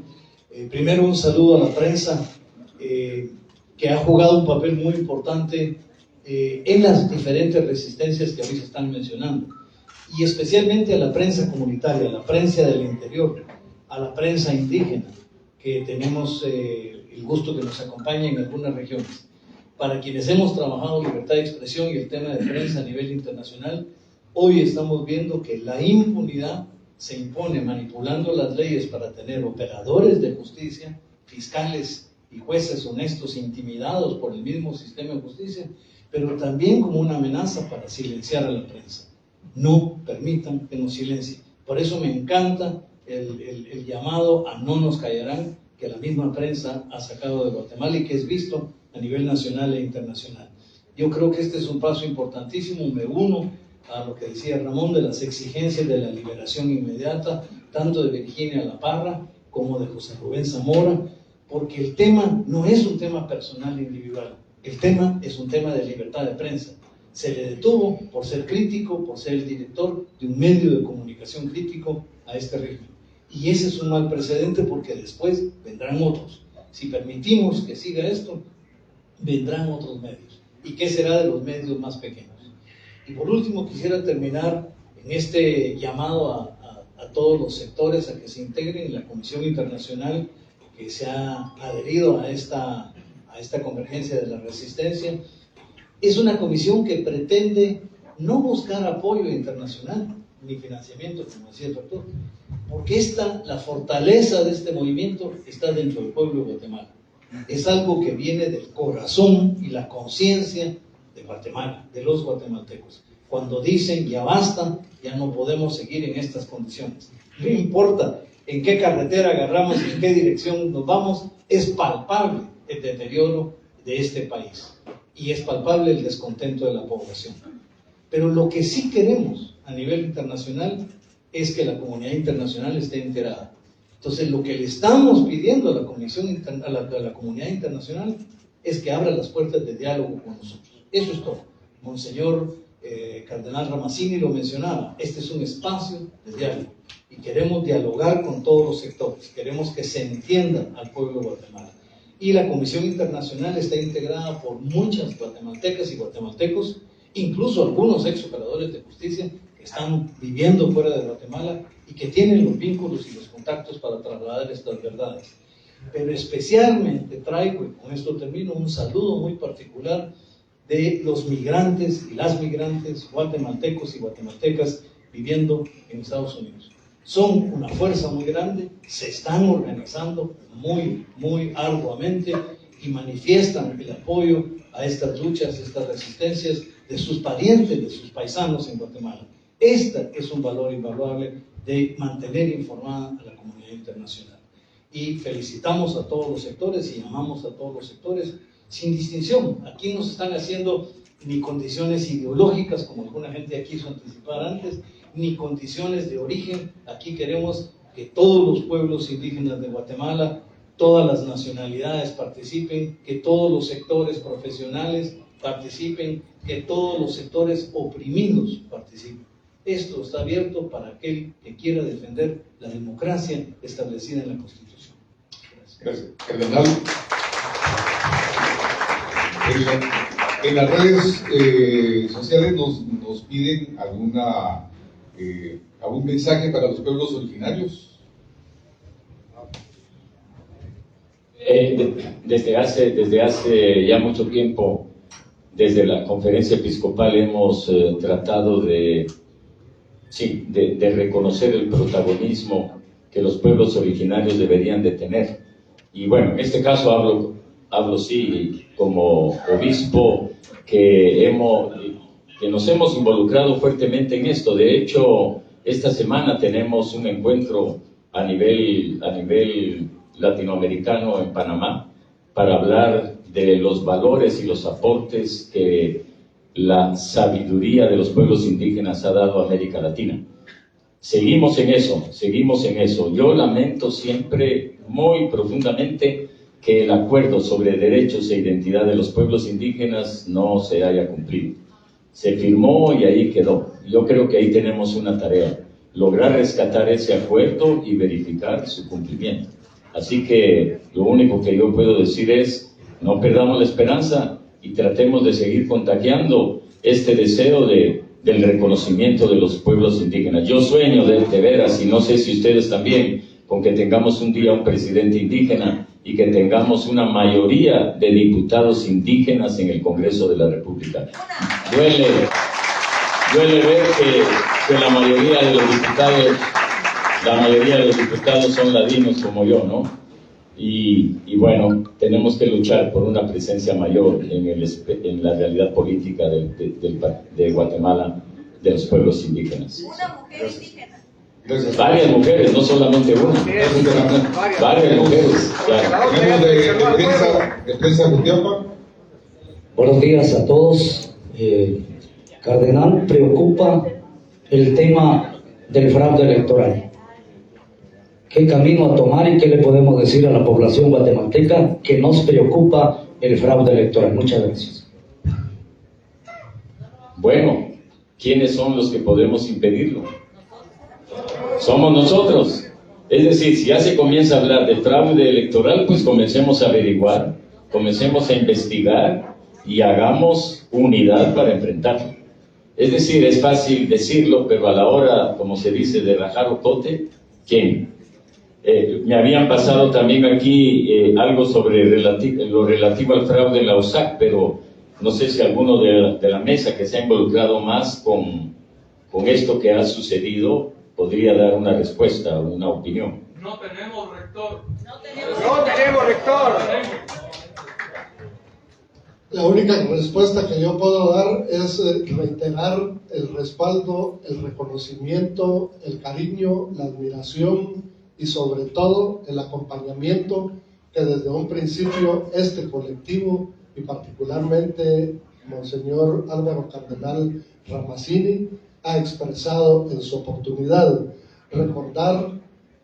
primero un saludo a la prensa, que ha jugado un papel muy importante en las diferentes resistencias que hoy se están mencionando, y especialmente a la prensa comunitaria, a la prensa del interior, a la prensa indígena, que tenemos el gusto que nos acompañe en algunas regiones. Para quienes hemos trabajado libertad de expresión y el tema de prensa a nivel internacional, hoy estamos viendo que la impunidad se impone manipulando las leyes para tener operadores de justicia, fiscales y jueces honestos intimidados por el mismo sistema de justicia, pero también como una amenaza para silenciar a la prensa. No permitan que nos silencien. Por eso me encanta el llamado a no nos callarán, que la misma prensa ha sacado de Guatemala y que es visto a nivel nacional e internacional. Yo creo que este es un paso importantísimo. Me uno a lo que decía Ramón de las exigencias de la liberación inmediata, tanto de Virginia La Parra como de José Rubén Zamora, porque el tema no es un tema personal individual, el tema es un tema de libertad de prensa. Se le detuvo por ser crítico, por ser el director de un medio de comunicación crítico a este régimen. Y ese es un mal precedente, porque después vendrán otros. Si permitimos que siga esto, vendrán otros medios. ¿Y qué será de los medios más pequeños? Y por último, quisiera terminar en este llamado a todos los sectores a que se integren en la Comisión Internacional que se ha adherido a esta convergencia de la resistencia. Es una comisión que pretende no buscar apoyo internacional ni financiamiento, como decía el doctor, porque la fortaleza de este movimiento está dentro del pueblo de Guatemala. Es algo que viene del corazón y la conciencia de Guatemala, de los guatemaltecos. Cuando dicen ya basta, ya no podemos seguir en estas condiciones. No importa en qué carretera agarramos y en qué dirección nos vamos, es palpable el deterioro de este país y es palpable el descontento de la población. Pero lo que sí queremos a nivel internacional es que la comunidad internacional esté enterada. Entonces, lo que le estamos pidiendo a la comunidad internacional es que abra las puertas de diálogo con nosotros. Eso es todo. Monseñor Cardenal Ramazzini lo mencionaba, este es un espacio de diálogo y queremos dialogar con todos los sectores, queremos que se entienda al pueblo de Guatemala. Y la Comisión Internacional está integrada por muchas guatemaltecas y guatemaltecos, incluso algunos ex operadores de justicia que están viviendo fuera de Guatemala y que tienen los vínculos y los contactos para trasladar estas verdades. Pero especialmente traigo, y con esto termino, un saludo muy particular de los migrantes y las migrantes guatemaltecos y guatemaltecas viviendo en Estados Unidos. Son una fuerza muy grande, se están organizando muy arduamente y manifiestan el apoyo a estas luchas, estas resistencias de sus parientes, de sus paisanos en Guatemala. Este es un valor invaluable de mantener informada a la comunidad internacional. Y felicitamos a todos los sectores y llamamos a todos los sectores sin distinción. Aquí no se están haciendo ni condiciones ideológicas, como alguna gente aquí quiso anticipar antes, ni condiciones de origen. Aquí queremos que todos los pueblos indígenas de Guatemala, todas las nacionalidades participen, que todos los sectores profesionales participen, que todos los sectores oprimidos participen. Esto está abierto para aquel que quiera defender la democracia establecida en la Constitución. Gracias. Cardenal, en las redes sociales nos piden algún mensaje para los pueblos originarios. Desde hace ya mucho tiempo, desde la Conferencia Episcopal hemos tratado de reconocer el protagonismo que los pueblos originarios deberían de tener. Y bueno, en este caso hablo sí como obispo que nos hemos involucrado fuertemente en esto. De hecho, esta semana tenemos un encuentro a nivel latinoamericano en Panamá para hablar de los valores y los aportes que la sabiduría de los pueblos indígenas ha dado a América Latina. Seguimos en eso. Yo lamento siempre muy profundamente que el acuerdo sobre derechos e identidad de los pueblos indígenas no se haya cumplido. Se firmó y ahí quedó. Yo creo que ahí tenemos una tarea, lograr rescatar ese acuerdo y verificar su cumplimiento. Así que lo único que yo puedo decir es, no perdamos la esperanza y tratemos de seguir contagiando este deseo del reconocimiento de los pueblos indígenas. Yo sueño de veras, y no sé si ustedes también, con que tengamos un día un presidente indígena y que tengamos una mayoría de diputados indígenas en el Congreso de la República. Duele ver que la mayoría de los diputados son ladinos como yo, ¿no? Y bueno, tenemos que luchar por una presencia mayor en la realidad política de Guatemala, de los pueblos indígenas. Una mujer indígena. Gracias. Varias mujeres, no solamente una. Varias mujeres, claro. Tenemos de Prensa Jutiapa. Buenos días a todos. Cardenal, preocupa el tema del fraude electoral. ¿Qué camino a tomar y qué le podemos decir a la población guatemalteca que nos preocupa el fraude electoral? Muchas gracias. Bueno, ¿quiénes son los que podemos impedirlo? Somos nosotros. Es decir, si ya se comienza a hablar de fraude electoral, pues comencemos a averiguar, comencemos a investigar y hagamos unidad para enfrentarlo. Es decir, es fácil decirlo, pero a la hora, como se dice, de rajar ocote, ¿quién? Me habían pasado también aquí algo sobre lo relativo al fraude en la USAC, pero no sé si alguno de la mesa que se ha involucrado más con esto que ha sucedido podría dar una respuesta, una opinión. No tenemos rector. No tenemos rector. La única respuesta que yo puedo dar es reiterar el respaldo, el reconocimiento, el cariño, la admiración y sobre todo el acompañamiento que desde un principio este colectivo y particularmente Monseñor Álvaro Cardenal Ramazzini ha expresado en su oportunidad. Recordar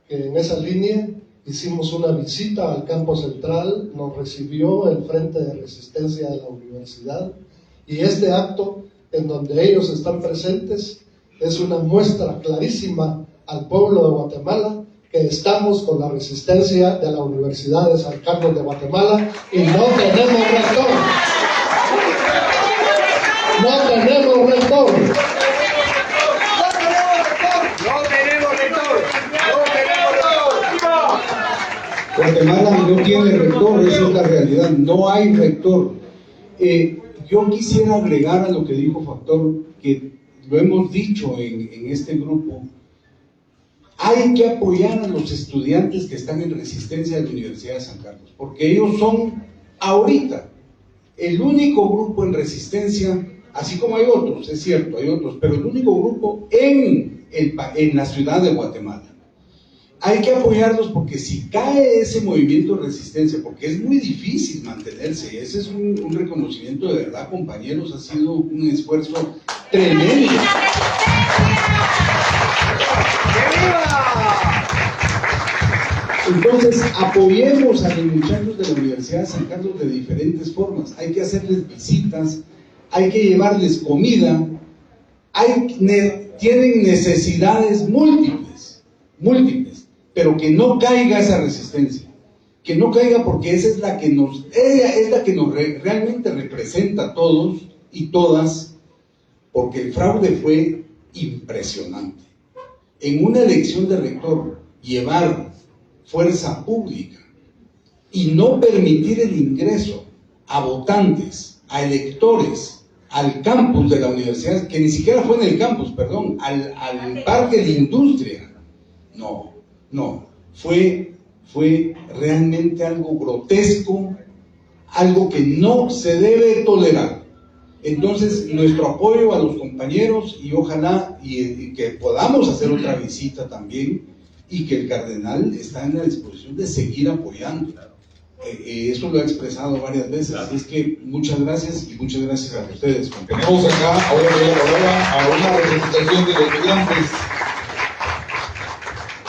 que en esa línea hicimos una visita al campo central, nos recibió el Frente de Resistencia de la Universidad, y este acto en donde ellos están presentes es una muestra clarísima al pueblo de Guatemala que estamos con la resistencia de la Universidad de San Carlos de Guatemala y no tenemos rector. No tenemos rector. Guatemala no tiene rector, esa es la realidad, no hay rector. Yo quisiera agregar a lo que dijo Factor, que lo hemos dicho en este grupo, hay que apoyar a los estudiantes que están en resistencia de la Universidad de San Carlos, porque ellos son ahorita el único grupo en resistencia, así como hay otros, es cierto, hay otros, pero el único grupo en la ciudad de Guatemala. Hay que apoyarlos porque si cae ese movimiento de resistencia, porque es muy difícil mantenerse, ese es un reconocimiento de verdad, compañeros, ha sido un esfuerzo tremendo. Entonces, apoyemos a los muchachos de la Universidad de San Carlos de diferentes formas. Hay que hacerles visitas, hay que llevarles comida, tienen necesidades múltiples, pero que no caiga esa resistencia, que no caiga, porque esa es la que nos realmente representa a todos y todas, porque el fraude fue impresionante. En una elección de rector, llevar fuerza pública y no permitir el ingreso a votantes, a electores, al campus de la universidad, que ni siquiera fue en el campus, perdón, al parque de industria, no, fue realmente algo grotesco, algo que no se debe tolerar. Entonces, nuestro apoyo a los compañeros, y ojalá y que podamos hacer otra visita también, y que el cardenal está en la disposición de seguir apoyando. Eso lo ha expresado varias veces, así es que muchas gracias, y muchas gracias a ustedes. Tenemos acá ahora a una representación de los migrantes.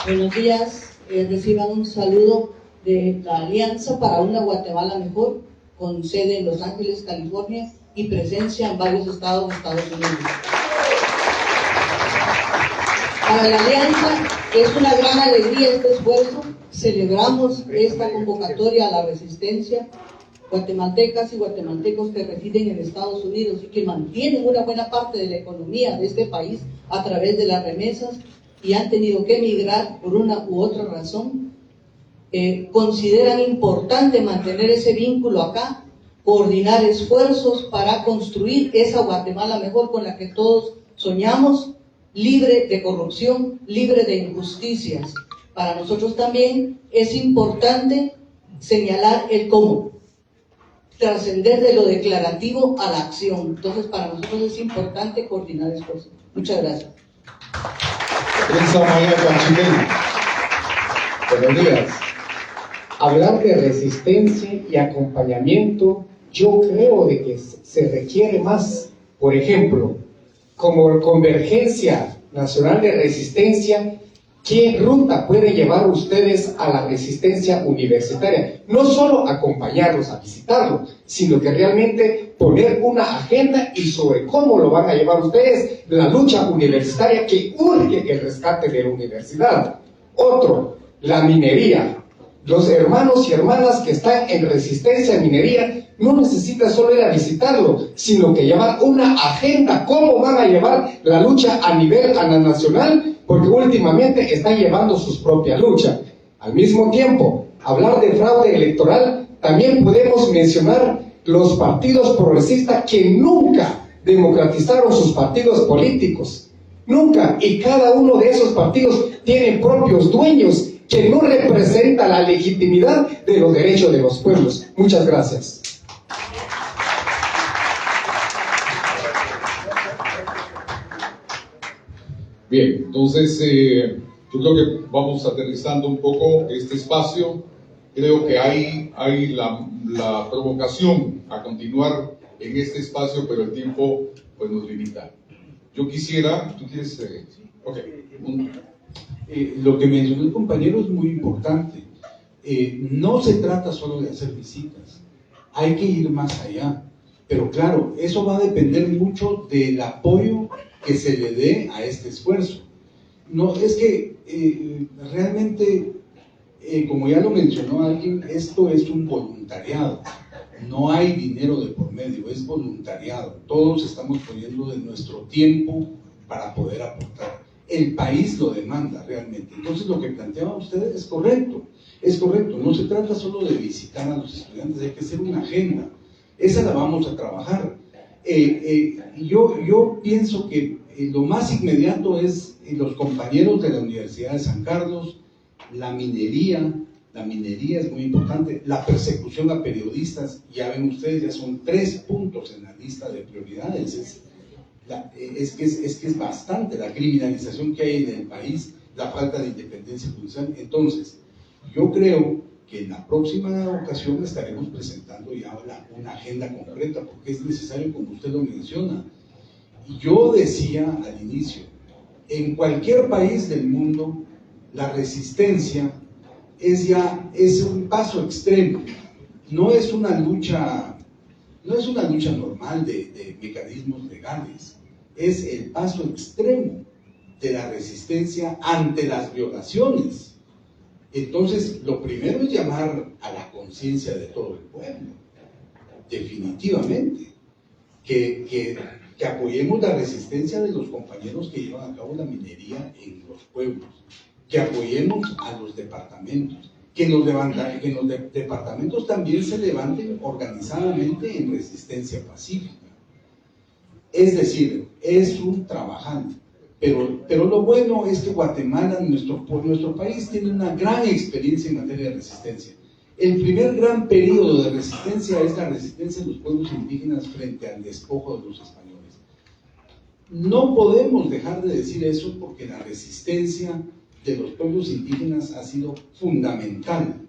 Buenos días, reciban un saludo de la Alianza para una Guatemala Mejor, con sede en Los Ángeles, California, y presencia en varios estados de Estados Unidos. Para la Alianza es una gran alegría este esfuerzo. Celebramos esta convocatoria a la resistencia, guatemaltecas y guatemaltecos que residen en Estados Unidos y que mantienen una buena parte de la economía de este país a través de las remesas y han tenido que emigrar por una u otra razón. Consideran importante mantener ese vínculo acá, coordinar esfuerzos para construir esa Guatemala mejor con la que todos soñamos, libre de corrupción, libre de injusticias. Para nosotros también es importante señalar el cómo, trascender de lo declarativo a la acción. Entonces, para nosotros es importante coordinar esfuerzos. Muchas gracias. Buenos días. Hablar de resistencia y acompañamiento, yo creo de que se requiere más. Por ejemplo, como Convergencia Nacional de Resistencia, ¿qué ruta pueden llevar ustedes a la resistencia universitaria? No solo acompañarlos a visitarlo, sino que realmente poner una agenda y sobre cómo lo van a llevar ustedes la lucha universitaria que urge el rescate de la universidad. Otro, la minería. Los hermanos y hermanas que están en resistencia a minería no necesitan solo ir a visitarlo, sino que llevar una agenda, cómo van a llevar la lucha a nivel nacional, porque últimamente están llevando su propia lucha. Al mismo tiempo, hablar de fraude electoral, también podemos mencionar los partidos progresistas que nunca democratizaron sus partidos políticos. Nunca, y cada uno de esos partidos tiene propios dueños que no representa la legitimidad de los derechos de los pueblos. Muchas gracias. Bien, entonces Yo creo que vamos aterrizando un poco este espacio. Creo que hay la provocación a continuar en este espacio, pero el tiempo pues nos limita. Yo quisiera, ¿tú quieres? Ok. Lo que mencionó el compañero es muy importante. No se trata solo de hacer visitas, hay que ir más allá. Pero claro, eso va a depender mucho del apoyo que se le dé a este esfuerzo. No, es que realmente, como ya lo mencionó alguien, esto es un voluntariado. No hay dinero de por medio, es voluntariado. Todos estamos poniendo de nuestro tiempo para poder aportar. El país lo demanda realmente. Entonces lo que planteaba usted es correcto. No se trata solo de visitar a los estudiantes, hay que hacer una agenda. Esa la vamos a trabajar. Yo pienso que lo más inmediato es los compañeros de la Universidad de San Carlos, la minería es muy importante, la persecución a periodistas, ya ven ustedes, ya son 3 puntos en la lista de prioridades. Es que es bastante la criminalización que hay en el país, la falta de independencia judicial. Entonces, yo creo que en la próxima ocasión estaremos presentando ya una agenda concreta, porque es necesario, como usted lo menciona. Y yo decía al inicio, en cualquier país del mundo, la resistencia es un paso extremo, no es una lucha normal de mecanismos legales, es el paso extremo de la resistencia ante las violaciones. Entonces, lo primero es llamar a la conciencia de todo el pueblo, definitivamente, que apoyemos la resistencia de los compañeros que llevan a cabo la minería en los pueblos, que apoyemos a los departamentos, que en los departamentos también se levanten organizadamente en resistencia pacífica. Es decir, es un trabajar. Pero lo bueno es que Guatemala, nuestro país, tiene una gran experiencia en materia de resistencia. El primer gran periodo de resistencia es la resistencia de los pueblos indígenas frente al despojo de los españoles. No podemos dejar de decir eso porque la resistencia de los pueblos indígenas ha sido fundamental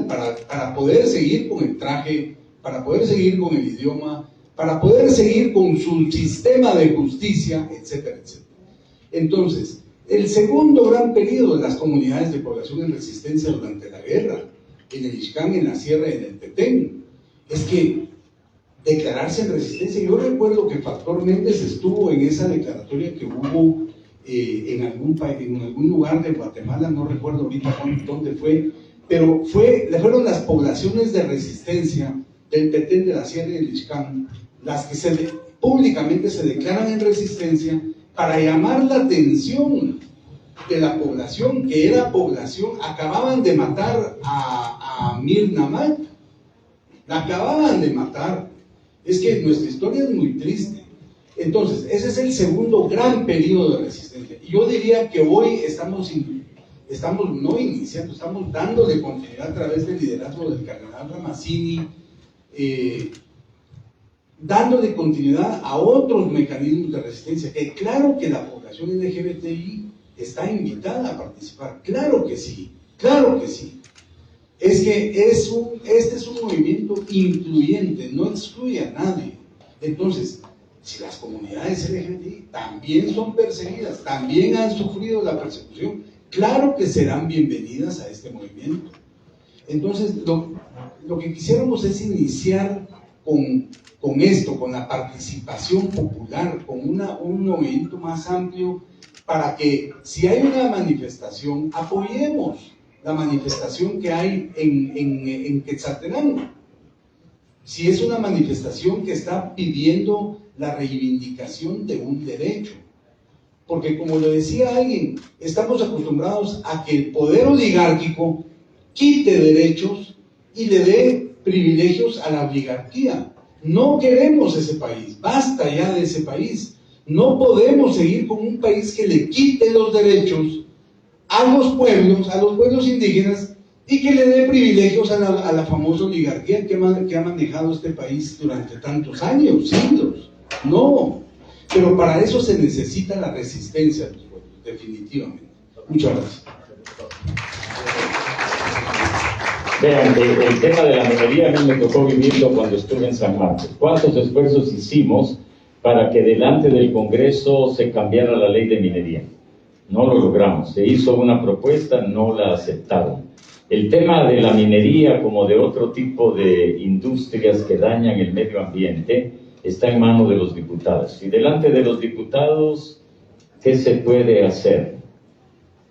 para poder seguir con el traje, para poder seguir con el idioma, para poder seguir con su sistema de justicia, etcétera, etcétera. Entonces, el segundo gran periodo de las comunidades de población en resistencia durante la guerra, en el Ixcán, en la Sierra y en el Petén, es que declararse en resistencia. Yo recuerdo que Factor Méndez estuvo en esa declaratoria que hubo en algún lugar de Guatemala, no recuerdo ahorita dónde fue, pero fueron las poblaciones de resistencia del Petén, de la Sierra y del Ixcán, las que públicamente se declaran en resistencia para llamar la atención de la población, que era población, acababan de matar a Mirna Mac, la acababan de matar. Es que nuestra historia es muy triste. Entonces, ese es el segundo gran periodo de resistencia. Y yo diría que hoy estamos no iniciando, estamos dándole continuidad a través del liderazgo del cardenal Ramazzini, dándole continuidad a otros mecanismos de resistencia, que claro que la población LGBTI está invitada a participar, claro que sí, es que este es un movimiento incluyente, no excluye a nadie. Entonces, si las comunidades LGBTI también son perseguidas, también han sufrido la persecución, claro que serán bienvenidas a este movimiento. Entonces, lo que quisiéramos es iniciar con esto, con la participación popular, con un movimiento más amplio, para que si hay una manifestación, apoyemos la manifestación que hay en Quetzaltenango. Si es una manifestación que está pidiendo la reivindicación de un derecho, porque como lo decía alguien, estamos acostumbrados a que el poder oligárquico quite derechos y le dé privilegios a la oligarquía. No queremos ese país, basta ya de ese país. No podemos seguir con un país que le quite los derechos a los pueblos indígenas, y que le dé privilegios a la famosa oligarquía que ha manejado este país durante tantos años, siglos. No, pero para eso se necesita la resistencia de los pueblos, definitivamente. Muchas gracias. Vean, el tema de la minería a mí me tocó vivirlo cuando estuve en San Marcos. ¿Cuántos esfuerzos hicimos para que delante del Congreso se cambiara la ley de minería? No lo logramos. Se hizo una propuesta, no la aceptaron. El tema de la minería, como de otro tipo de industrias que dañan el medio ambiente, está en manos de los diputados. Y delante de los diputados, ¿qué se puede hacer?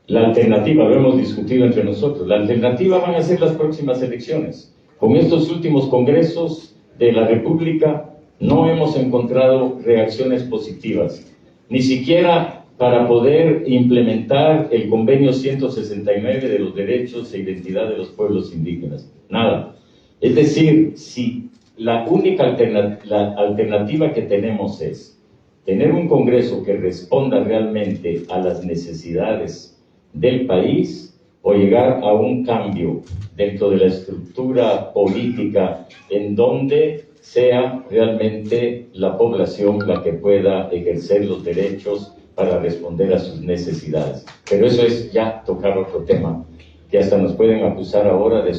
La alternativa, lo hemos discutido entre nosotros, la alternativa van a ser las próximas elecciones. Con estos últimos congresos de la República no hemos encontrado reacciones positivas, ni siquiera para poder implementar el convenio 169 de los derechos e identidad de los pueblos indígenas. Nada. Es decir, si la única alternativa que tenemos es tener un Congreso que responda realmente a las necesidades del país, o llegar a un cambio dentro de la estructura política en donde sea realmente la población la que pueda ejercer los derechos para responder a sus necesidades. Pero eso es ya tocar otro tema, que hasta nos pueden acusar ahora de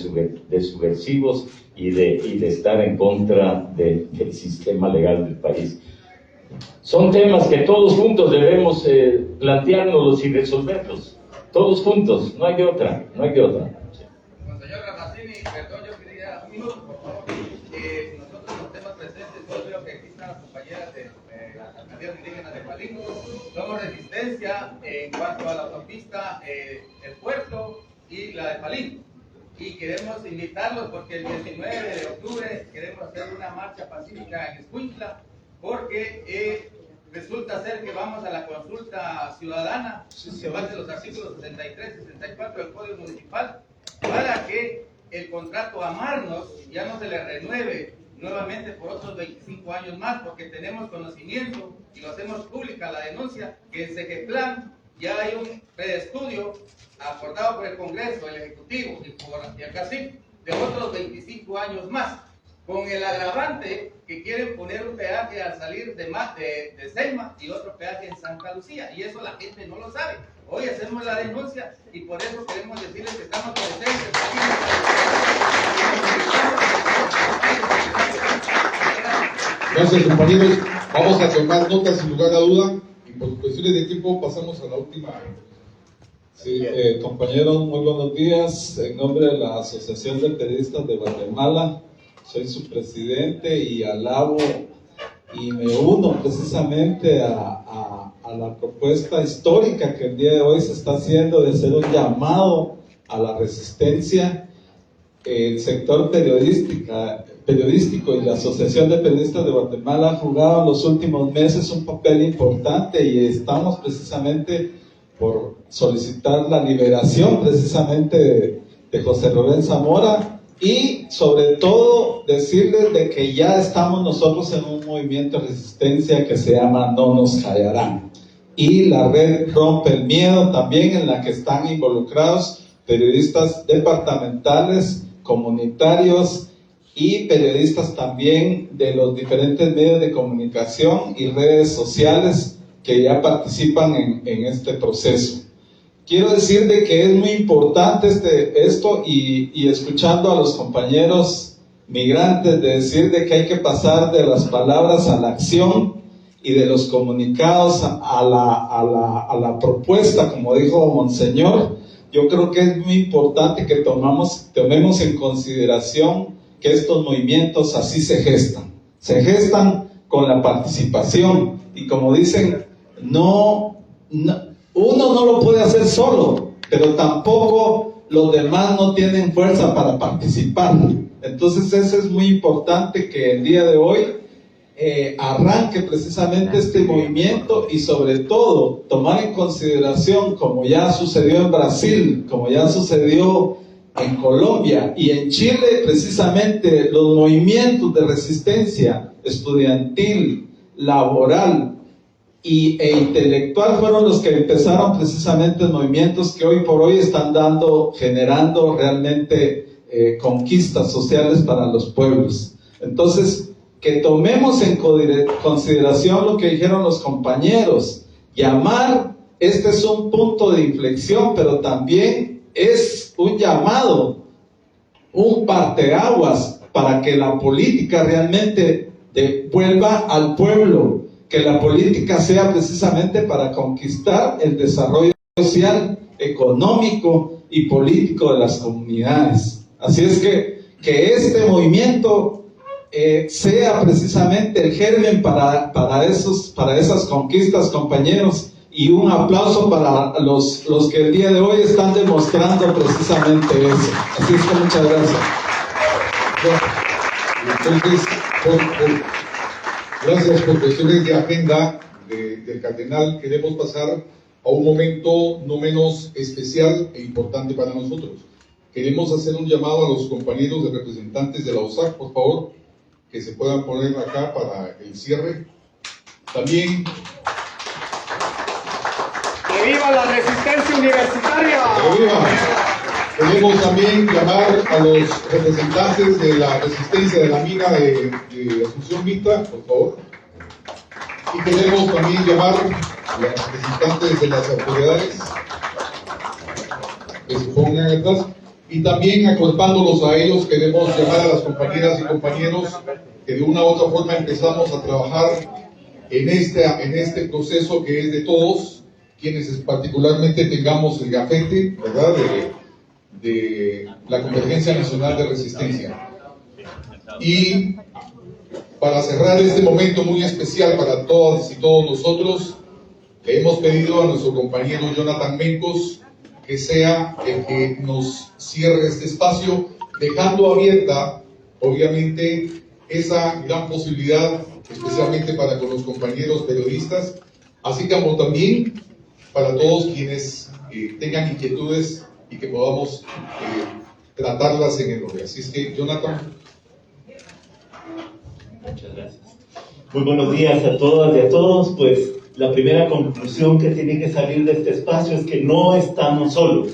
subversivos y de estar en contra del sistema legal del país. Son temas que todos juntos debemos planteárnoslos y resolverlos. Todos juntos, no hay de otra, no hay de otra. Señor Ramazzini, perdón, yo quería un minuto, por favor. Nosotros los temas presentes, yo creo que aquí están las compañeras de las alcaldías indígenas de Palín. Somos resistencia en cuanto a la autopista, el puerto y la de Palín. Y queremos invitarlos porque el 19 de octubre queremos hacer una marcha pacífica en Escuintla, porque resulta ser que vamos a la consulta ciudadana, que va a ser los artículos 63 y 64 del Código Municipal, para que el contrato a Marnos ya no se le renueve nuevamente por otros 25 años más, porque tenemos conocimiento y lo hacemos pública la denuncia, que en Segeplan ya hay un preestudio acordado por el Congreso, el Ejecutivo y por el CACIF de otros 25 años más, con el agravante que quieren poner un peaje al salir de Selma y otro peaje en Santa Lucía, y eso la gente no lo sabe. Hoy hacemos la denuncia y por eso queremos decirles que estamos presentes. Gracias, compañeros. Vamos a tomar notas sin lugar a duda y por cuestiones de tiempo pasamos a la última. Sí, compañeros, muy buenos días. En nombre de la Asociación de Periodistas de Guatemala, soy su presidente y alabo y me uno precisamente a la propuesta histórica que el día de hoy se está haciendo de hacer un llamado a la resistencia. El sector periodístico y la Asociación de Periodistas de Guatemala han jugado en los últimos meses un papel importante y estamos precisamente por solicitar la liberación precisamente de José Rubén Zamora y sobre todo decirles de que ya estamos nosotros en un movimiento de resistencia que se llama No Nos Callarán, y la red Rompe el Miedo también, en la que están involucrados periodistas departamentales, comunitarios y periodistas también de los diferentes medios de comunicación y redes sociales que ya participan en este proceso. Quiero decir de que es muy importante esto y escuchando a los compañeros migrantes de decir de que hay que pasar de las palabras a la acción y de los comunicados a la propuesta, como dijo Monseñor. Yo creo que es muy importante que tomemos en consideración que estos movimientos así se gestan con la participación, y como dicen, uno no lo puede hacer solo, pero tampoco los demás no tienen fuerza para participar. Entonces eso es muy importante, que el día de hoy arranque precisamente este movimiento, y sobre todo tomar en consideración, como ya sucedió en Brasil, como ya sucedió en Colombia y en Chile, precisamente los movimientos de resistencia estudiantil, laboral e intelectual fueron los que empezaron precisamente movimientos que hoy por hoy están generando realmente conquistas sociales para los pueblos. Entonces, que tomemos en consideración lo que dijeron los compañeros, llamar este es un punto de inflexión, pero también es un llamado, un parteaguas para que la política realmente devuelva al pueblo, que la política sea precisamente para conquistar el desarrollo social, económico y político de las comunidades. Así es que este movimiento sea precisamente el germen para esas conquistas, compañeros, y un aplauso para los que el día de hoy están demostrando precisamente eso. Así es que muchas gracias. Entonces, gracias por cuestiones de agenda del cardenal, queremos pasar a un momento no menos especial e importante para nosotros. Queremos hacer un llamado a los compañeros de representantes de la USAC, por favor, que se puedan poner acá para el cierre. También... ¡Que viva la resistencia universitaria! ¡Que viva! Queremos también llamar a los representantes de la resistencia de la mina de Asunción Mita, por favor. Y queremos también llamar a los representantes de las autoridades que se pongan atrás. Y también, acorpándolos a ellos, queremos llamar a las compañeras y compañeros que de una u otra forma empezamos a trabajar en este proceso que es de todos, quienes particularmente tengamos el gafete, ¿verdad?, de la Convergencia Nacional de Resistencia. Y para cerrar este momento muy especial para todas y todos nosotros, le hemos pedido a nuestro compañero Jonathan Mencos que sea el que nos cierre este espacio, dejando abierta, obviamente, esa gran posibilidad, especialmente para con los compañeros periodistas, así como también para todos quienes tengan inquietudes y que podamos tratarlas en el orden. Así es que, Jonathan. Muchas gracias. Muy buenos días a todas y a todos. Pues la primera conclusión que tiene que salir de este espacio es que no estamos solos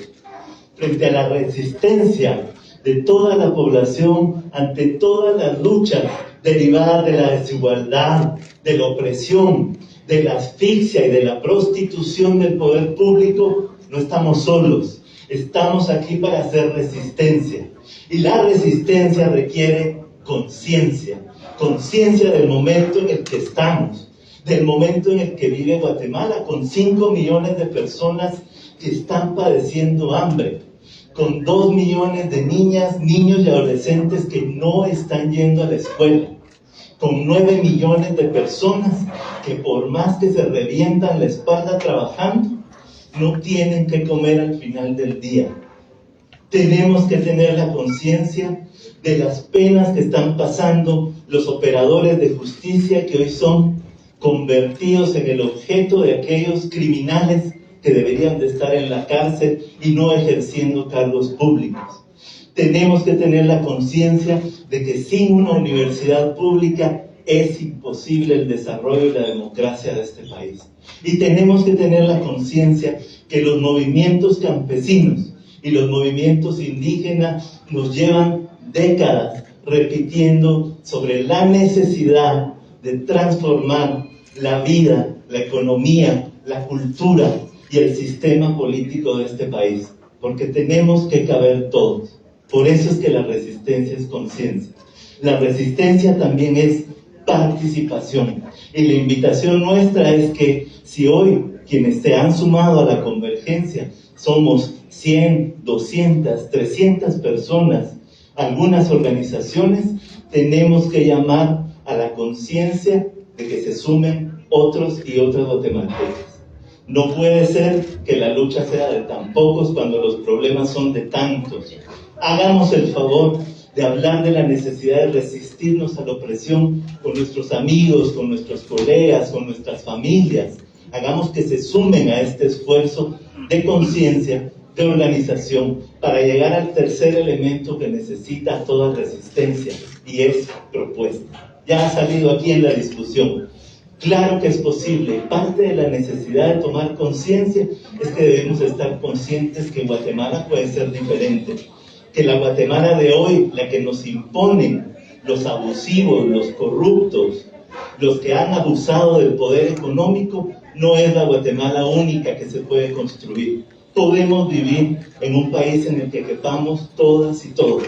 frente a la resistencia de toda la población ante todas las luchas derivadas de la desigualdad, de la opresión, de la asfixia y de la prostitución del poder público. No estamos solos, estamos aquí para hacer resistencia, y la resistencia requiere conciencia, conciencia del momento en el que estamos, del momento en el que vive Guatemala, con 5 millones de personas que están padeciendo hambre, con 2 millones de niñas, niños y adolescentes que no están yendo a la escuela, con 9 millones de personas que por más que se revientan la espalda trabajando, no tienen que comer al final del día. Tenemos que tener la conciencia de las penas que están pasando los operadores de justicia, que hoy son convertidos en el objeto de aquellos criminales que deberían de estar en la cárcel y no ejerciendo cargos públicos. Tenemos que tener la conciencia de que sin una universidad pública es imposible el desarrollo y la democracia de este país. Y tenemos que tener la conciencia que los movimientos campesinos y los movimientos indígenas nos llevan décadas repitiendo sobre la necesidad de transformar la vida, la economía, la cultura y el sistema político de este país, porque tenemos que caber todos. Por eso es que la resistencia es conciencia. La resistencia también es participación, y la invitación nuestra es que si hoy quienes se han sumado a la convergencia somos 100, 200, 300 personas, algunas organizaciones, tenemos que llamar a la conciencia de que se sumen otros y otras guatemaltecas. No puede ser que la lucha sea de tan pocos cuando los problemas son de tantos. Hagamos el favor de hablar de la necesidad de resistirnos a la opresión con nuestros amigos, con nuestros colegas, con nuestras familias. Hagamos que se sumen a este esfuerzo de conciencia, de organización, para llegar al tercer elemento que necesita toda resistencia, y es propuesta. Ya ha salido aquí en la discusión. Claro que es posible. Parte de la necesidad de tomar conciencia es que debemos estar conscientes que Guatemala puede ser diferente, que la Guatemala de hoy, la que nos imponen los abusivos, los corruptos, los que han abusado del poder económico, no es la Guatemala única que se puede construir. Podemos vivir en un país en el que quepamos todas y todos.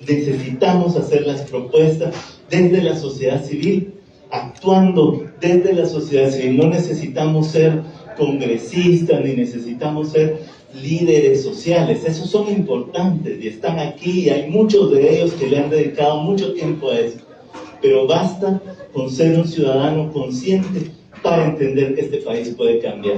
Necesitamos hacer las propuestas desde la sociedad civil, actuando desde la sociedad civil. No necesitamos ser congresistas ni necesitamos ser líderes sociales. Esos son importantes y están aquí y hay muchos de ellos que le han dedicado mucho tiempo a eso. Pero basta con ser un ciudadano consciente para entender que este país puede cambiar.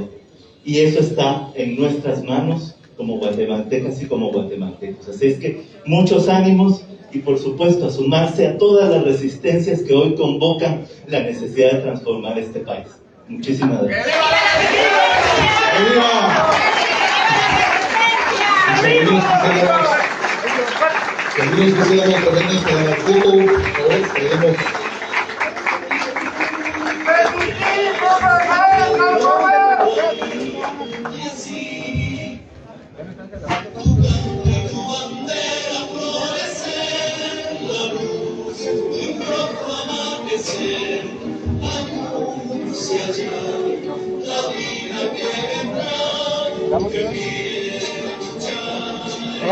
Y eso está en nuestras manos como guatemaltecas y como guatemaltecos. Así es que muchos ánimos y por supuesto a sumarse a todas las resistencias que hoy convocan la necesidad de transformar este país. Muchísimas gracias.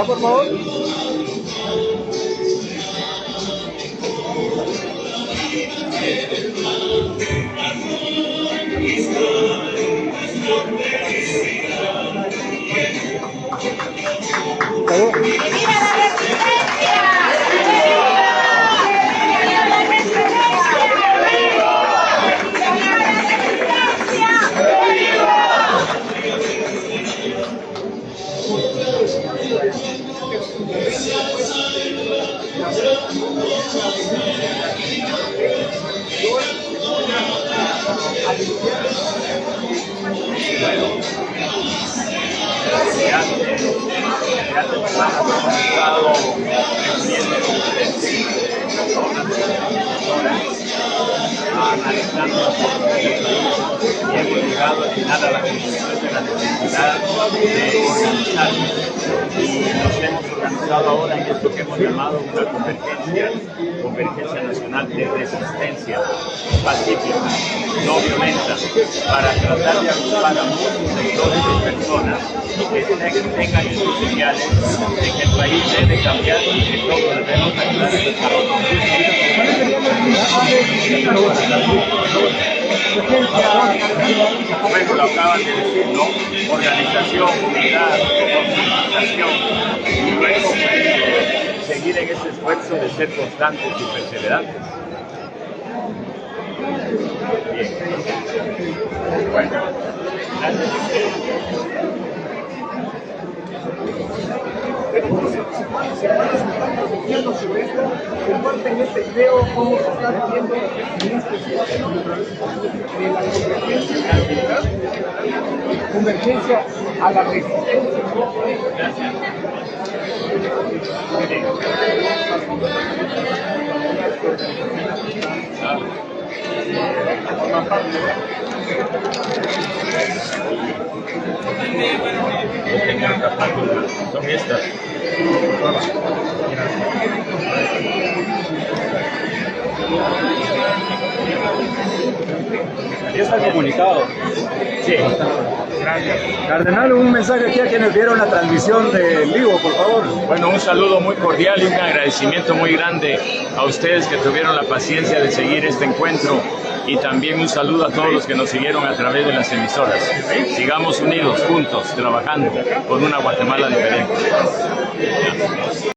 Por favor. analizando y hemos llegado al final a la conclusión de la necesidad de organizarnos. Y nos hemos organizado ahora en esto que hemos llamado una convergencia nacional de resistencia pacífica, no violenta, para tratar de agrupar a muchos sectores de personas y que tengan estos señales de que el país debe cambiar y que todos debemos ayudar a desarrollar. Bueno, lo acaban de decir, ¿no? Organización, unidad, concientización y luego seguir en ese esfuerzo de ser constantes y perseverantes. Bien. Bueno, gracias. Sobre esto, comparten este video, cómo se está viviendo en este espacio de la convergencia a la resistencia. Gracias. Son estas. ¿Ya está comunicado? Sí. Gracias. Cardenal, un mensaje aquí a quienes vieron la transmisión del vivo, por favor. Bueno, un saludo muy cordial y un agradecimiento muy grande a ustedes que tuvieron la paciencia de seguir este encuentro y también un saludo a todos los que nos siguieron a través de las emisoras. Sigamos unidos, juntos, trabajando por una Guatemala diferente.